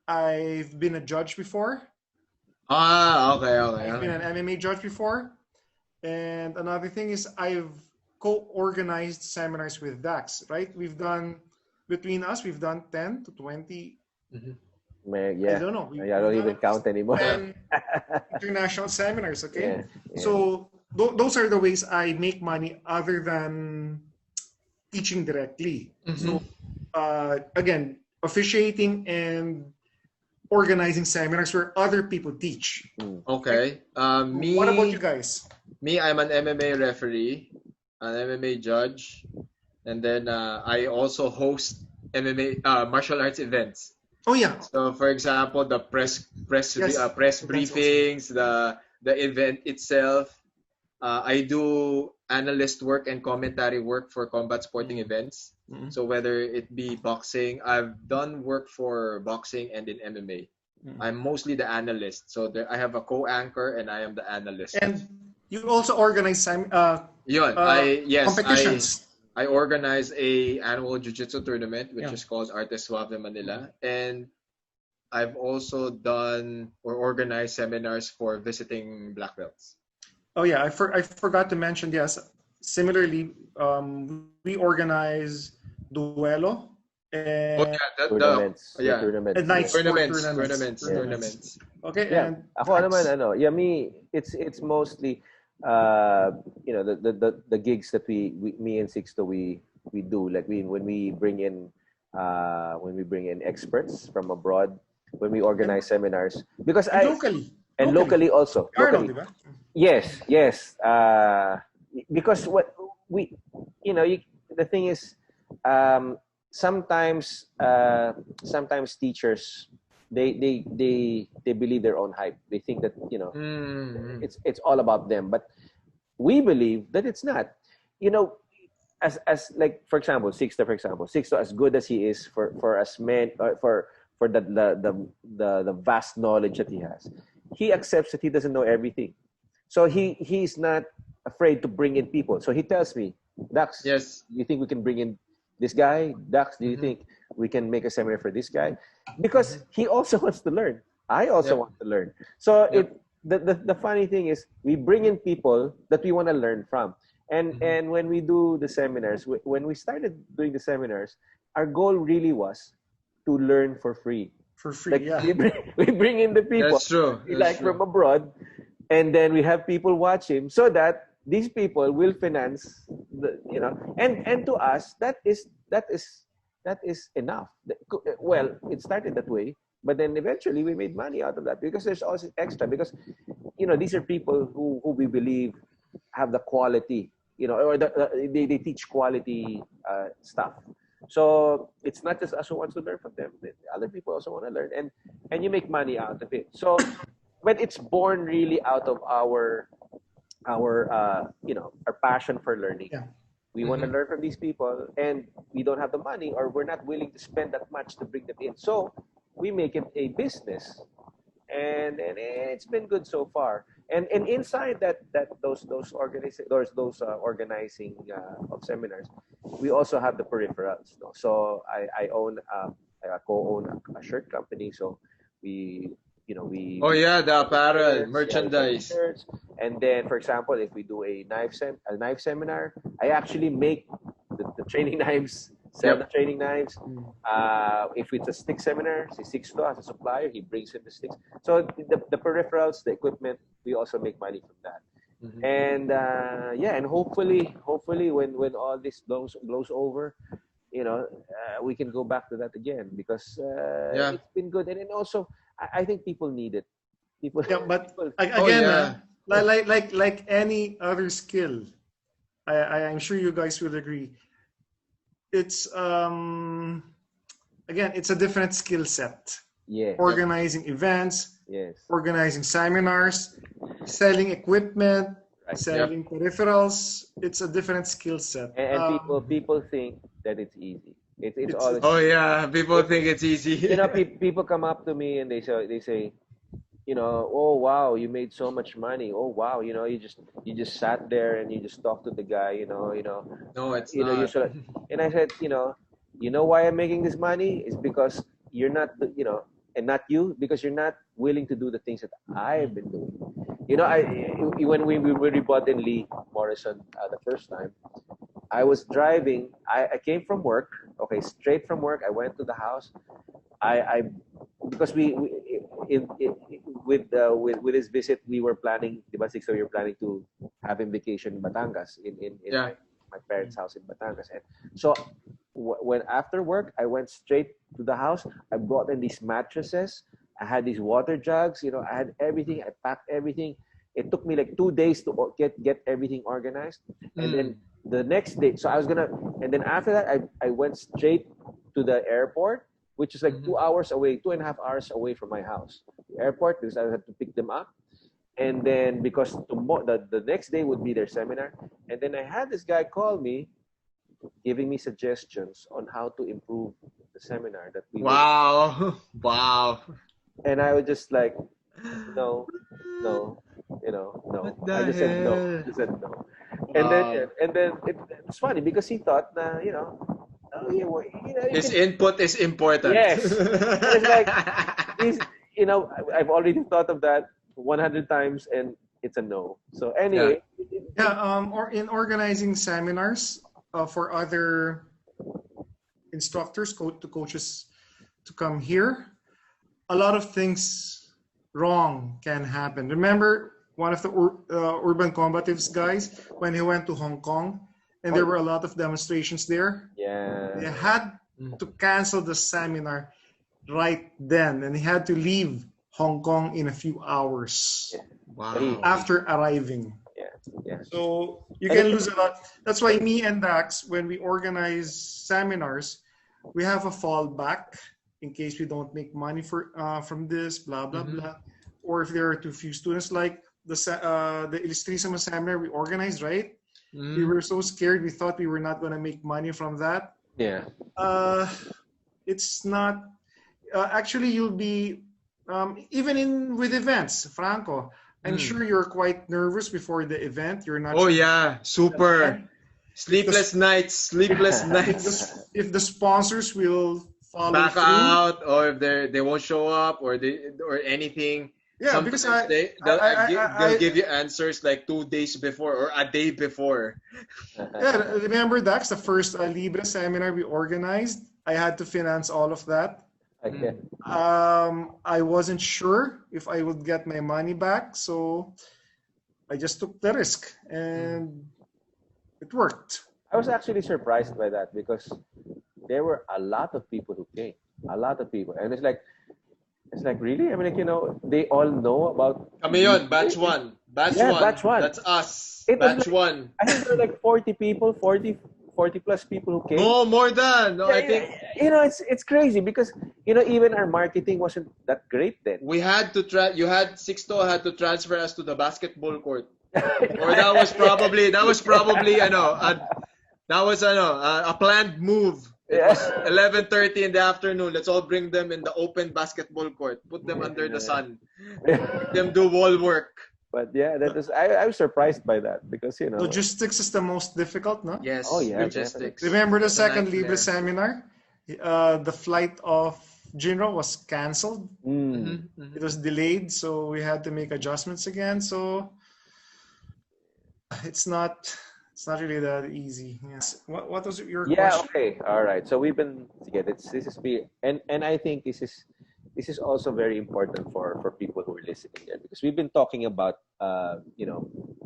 I've been a judge before. Okay. I've been an MMA judge before. And another thing is I've co-organized seminars with DAX, right? Between us, we've done 10 to 20. I don't know. I don't even count anymore. 10 international seminars, okay? Yeah. So those are the ways I make money other than teaching directly. So again, officiating and organizing seminars where other people teach. Okay. What about you guys? Me, I'm an MMA referee, an MMA judge, and then I also host MMA martial arts events. Oh yeah. So, for example, the press briefings, the event itself. I do analyst work and commentary work for combat sporting events. So whether it be boxing, I've done work for boxing and in MMA. I'm mostly the analyst. So I have a co-anchor and I am the analyst. And you also organize competitions. I organize a annual jiu-jitsu tournament, which is called Artes Suave Manila. And I've also done or organized seminars for visiting black belts. Oh yeah, I forgot to mention, yes. Similarly, we organize duelo and tournaments. and night tournaments. Okay. Yeah. And ako naman, me, it's mostly the gigs that me and Sixto we do, like when we bring in experts from abroad, when we organize seminars, because locally also. Locally. Yes. Because what the thing is, sometimes teachers they believe their own hype. They think that it's all about them, but we believe that it's not. As like for example, Sixto, as good as he is for as men for the vast knowledge that he has, he accepts that he doesn't know everything. So he's not afraid to bring in people. So he tells me, Dax, yes, you think we can bring in this guy? Dax, do you think we can make a seminar for this guy? Because he also wants to learn. I also want to learn. So the funny thing is, we bring in people that we want to learn from. And when we do the seminars, when we started doing the seminars, our goal really was to learn for free. For free, we bring in the people. That's true. From abroad. And then we have people watch him so that these people will finance and to us that is enough. Well, it started that way, but then eventually we made money out of that because there's also extra, because these are people who we believe have the quality, or they teach quality stuff. So it's not just us who wants to learn from them. The other people also want to learn, and you make money out of it. So but it's born really out of our passion for learning. Yeah. We want to learn from these people, and we don't have the money, or we're not willing to spend that much to bring them in. So we make it a business, and it's been good so far. And inside those organizing of seminars, we also have the peripherals. So I co-own a shirt company. So we the apparel merchandise. And then, for example, if we do a knife seminar, I actually make the training knives, sell the training knives. If it's a stick seminar, Sixto as a supplier, he brings in the sticks. So the peripherals, the equipment, we also make money from that. And and hopefully when all this blows over, we can go back to that again, because it's been good. And then also, I think people need it. Like any other skill, I'm sure you guys will agree. It's it's a different skill set. Yeah. Organizing events. Yes. Organizing seminars, selling equipment, selling peripherals. It's a different skill set. And people think that it's easy. It's all. People think it's easy. People come up to me and they say, oh wow, you made so much money. Oh wow, you just sat there and you just talked to the guy. No, it's not. And I said, why I'm making this money is because you're not, and not you, because you're not willing to do the things that I've been doing. When we bought in Lee Morrison the first time, I was driving. I came from work. Okay, straight from work. I went to the house. I because we with his visit, we were planning. Diba, so we were planning to have him vacation in Batangas in Yeah. my parents' house in Batangas. And so when after work, I went straight to the house. I brought in these mattresses. I had these water jugs. I had everything. I packed everything. It took me like 2 days to get everything organized. And then the next day, so I was gonna, and then after that, I went straight to the airport, which is like 2 hours away, 2.5 hours away from my house. The airport, because I had to pick them up. And then because the next day would be their seminar. And then I had this guy call me, giving me suggestions on how to improve the seminar that we Wow. Wow. and I was just like, no, no, no. What the I just said no. hell? I just said no. Wow. And then it's funny because he thought na, oh, yeah, well, you His can, input is important. yes. It's like he's, I've already thought of that 100 times and it's a no. So anyway, Yeah, or in organizing seminars for other instructors, coaches to come here, a lot of things wrong can happen. Remember one of the urban combatives guys when he went to Hong Kong and there were a lot of demonstrations there. yeah. They had to cancel the seminar right then, and he had to leave Hong Kong in a few hours Wow. after arriving. Yeah. So you can lose a lot. That's why me and Dax, when we organize seminars, we have a fallback in case we don't make money from this, blah blah blah. Or if there are too few students, like the Illustrisimo seminar we organized, right? We were so scared. We thought we were not going to make money from that. Yeah. It's not. Actually, you'll be even with events, Franco. I'm sure you're quite nervous before the event. You're not. Oh sure yeah, super. Sleepless nights. If the sponsors will follow Back through. out, or if they won't show up, or anything. Yeah, Sometimes because they'll give you answers like 2 days before or a day before. Yeah, remember that's the first Libre seminar we organized. I had to finance all of that. Okay. I wasn't sure if I would get my money back, so I just took the risk, and it worked. I was actually surprised by that because there were a lot of people who came, a lot of people, and it's like really. I mean, like, they all know about. Kami yun, batch one. Batch one. That's us. Batch one. I think there were like 40 people, 40 plus people who came. No, more than. No, I think. It's crazy because even our marketing wasn't that great then. We had to Sixto had to transfer us to the basketball court. Or that was probably a planned move. It was 11:30 in the afternoon. Let's all bring them in the open basketball court. Put them under the sun. Make them do wall work. But yeah, I was surprised by that because Logistics is the most difficult, no? Yes. Oh, yeah, Logistics. Remember the second nightmare. Libre seminar? The flight of Jinro was canceled. It was delayed, so we had to make adjustments again. So it's not really that easy. Yes. What was your question? Yeah. Okay. All right. So we've been and I think this is also very important for people who are listening there because we've been talking about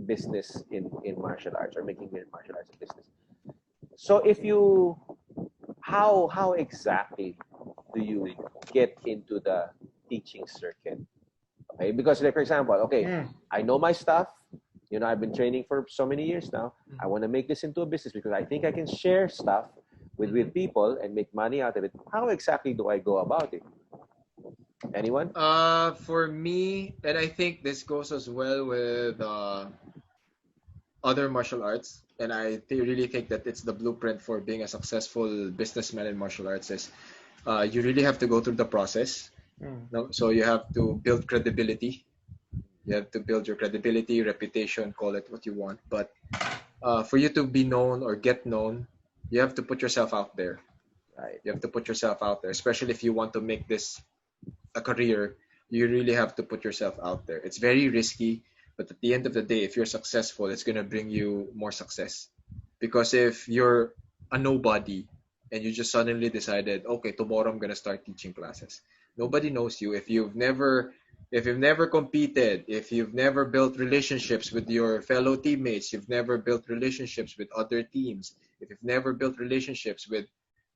business in martial arts or making martial arts a business. So how exactly do you get into the teaching circuit? Okay, because like for example, I know my stuff. I've been training for so many years now. I want to make this into a business because I think I can share stuff with people and make money out of it. How exactly do I go about it? Anyone? For me, and I think this goes as well with other martial arts, and I really think that it's the blueprint for being a successful businessman in martial arts is you really have to go through the process. So you have to build credibility. You have to build your credibility, reputation, call it what you want. But for you to be known or get known, you have to put yourself out there. Right. You have to put yourself out there, especially if you want to make this a career. You really have to put yourself out there. It's very risky, but at the end of the day, if you're successful, it's going to bring you more success. Because if you're a nobody and you just suddenly decided, okay, tomorrow I'm gonna start teaching classes, nobody knows you. If you've never competed, if you've never built relationships with your fellow teammates, you've never built relationships with other teams, if you've never built relationships with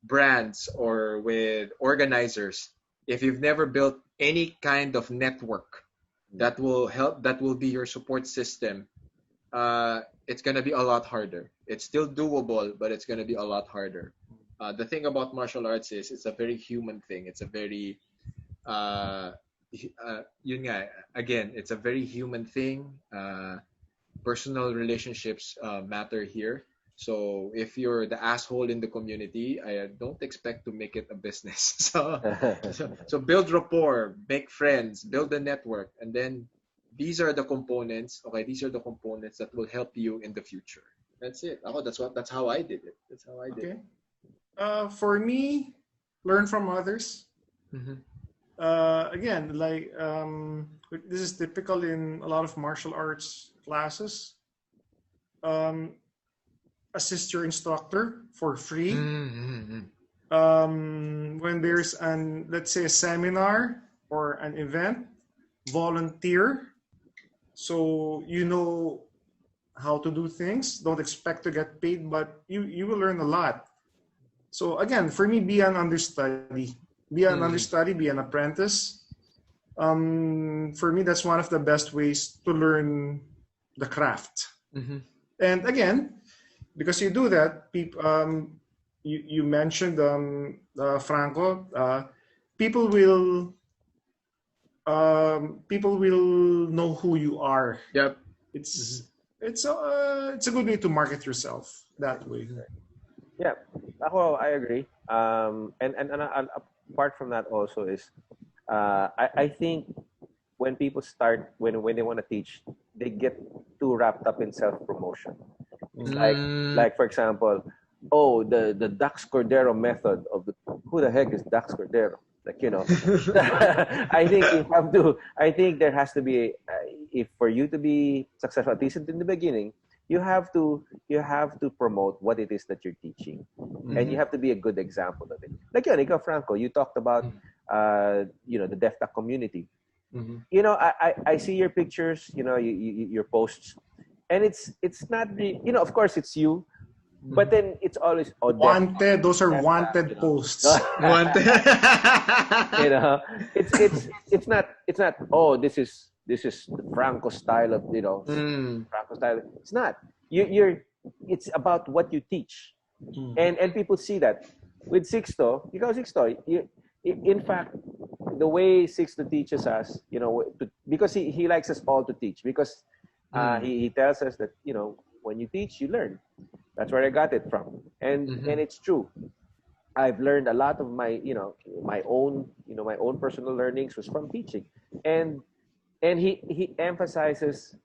brands or with organizers, if you've never built any kind of network that will help, that will be your support system, it's going to be a lot harder. It's still doable, but it's going to be a lot harder. The thing about martial arts is it's a very human thing. It's a very, yun nga, again, it's a very human thing. Personal relationships matter here. So if you're the asshole in the community, I don't expect to make it a business. So build rapport, make friends, build a network, and then these are the components. Okay, these are the components that will help you in the future. That's it. Oh, that's how I did it. That's how I did Okay. it. For me, learn from others. Mm-hmm. Again, like this is typical in a lot of martial arts classes. Um, assist your instructor for free. Mm-hmm. When there's let's say a seminar or an event, volunteer. So you know how to do things. Don't expect to get paid, but you will learn a lot. So again, for me, be an understudy. Be an understudy, be an apprentice. For me, that's one of the best ways to learn the craft. Mm-hmm. And again, because you do that, you mentioned Franco. People will know who you are. Yep. It's a good way to market yourself that way. Yeah, I agree. And apart from that, also is I think when people start when they want to teach, they get too wrapped up in self promotion. Like for example, oh, the Dax Cordero method of who the heck is Dax Cordero? Like, you know, I think you have to. I think there has to be if for you to be successful, at least in the beginning, you have to promote what it is that you're teaching, and you have to be a good example of it. Like Ikaw, Franco, you talked about the deaf tech community. Mm-hmm. You know, I see your pictures. You know, your posts, and it's not the of course it's you. But then it's always wanted. Those are wanted posts. Wanted. It's not. Oh, this is the Franco style of Franco style. It's not. It's about what you teach, and people see that with Sixto. In fact, the way Sixto teaches us, because he likes us all to teach, because he tells us that when you teach, you learn. That's where I got it from, and it's true. I've learned a lot of my own personal learnings was from teaching, and he emphasizes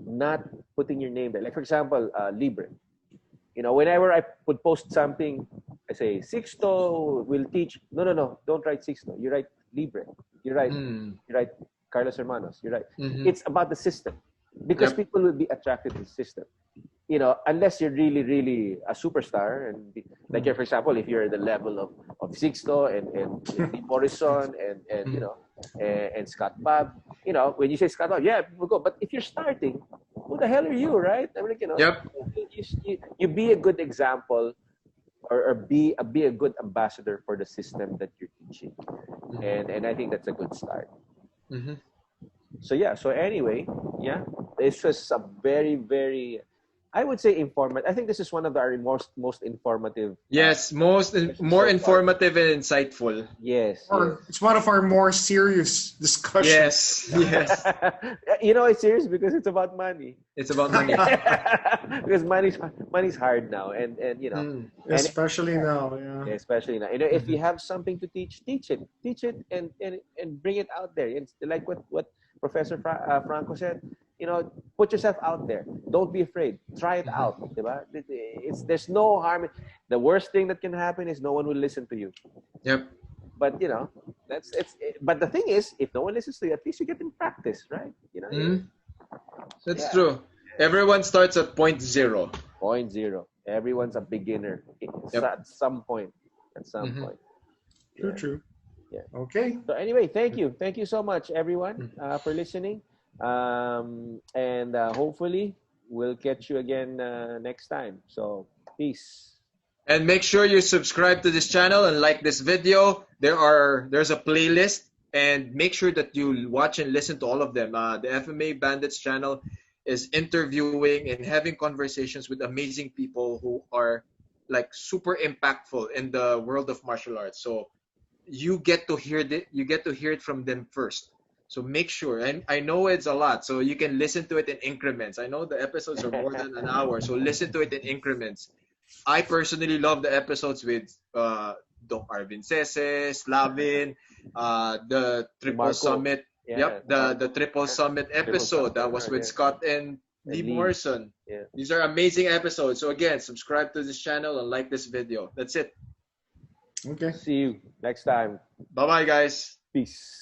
not putting your name there. Like for example, Libre. Whenever I would post something, I say Sixto will teach. No, don't write Sixto. You write Libre. You write Carlos Hermanos. You write. It's about the system, because people will be attracted to the system. Unless you're really, really a superstar, and like for example, if you're the level of Sixto and Morrison and Scott Bob, when you say Scott Bob, yeah, people go. But if you're starting, who the hell are you, right? I mean, you be a good example, or be a good ambassador for the system that you're teaching, and I think that's a good start. So anyway, this was a very, very, I would say, informative. I think this is one of our most informative. Yes, more informative and insightful. Yes. It's one of our more serious discussions. Yes. It's serious because it's about money. It's about money. Because money's hard now, and especially now. Yeah. Especially now. If you have something to teach it, and bring it out there. It's like what Professor Franco said. Put yourself out there. Don't be afraid. Try it out. Diba? There's no harm. The worst thing that can happen is no one will listen to you. Yep. But but the thing is, if no one listens to you, at least you get in practice, right? That's true. Everyone starts at point zero. Point zero. Everyone's a beginner at some point. At some point. True, Yeah. true. Yeah. Okay. So anyway, thank you so much, everyone, for listening. And hopefully we'll catch you again next time. So peace. And make sure you subscribe to this channel and like this video. There's a playlist, and make sure that you watch and listen to all of them. The FMA Bandits channel is interviewing and having conversations with amazing people who are like super impactful in the world of martial arts. So you get to hear it from them first. So make sure, and I know it's a lot, so you can listen to it in increments. I know the episodes are more than an hour, so listen to it in increments. I personally love the episodes with Doc Arvin Sese, Slavin, the Triple Marco. Summit. Yeah, Yep, the Triple Summit episode that was with Scott and Lee Morrison. Yeah. These are amazing episodes. So again, subscribe to this channel and like this video. That's it. Okay. See you next time. Bye-bye, guys. Peace.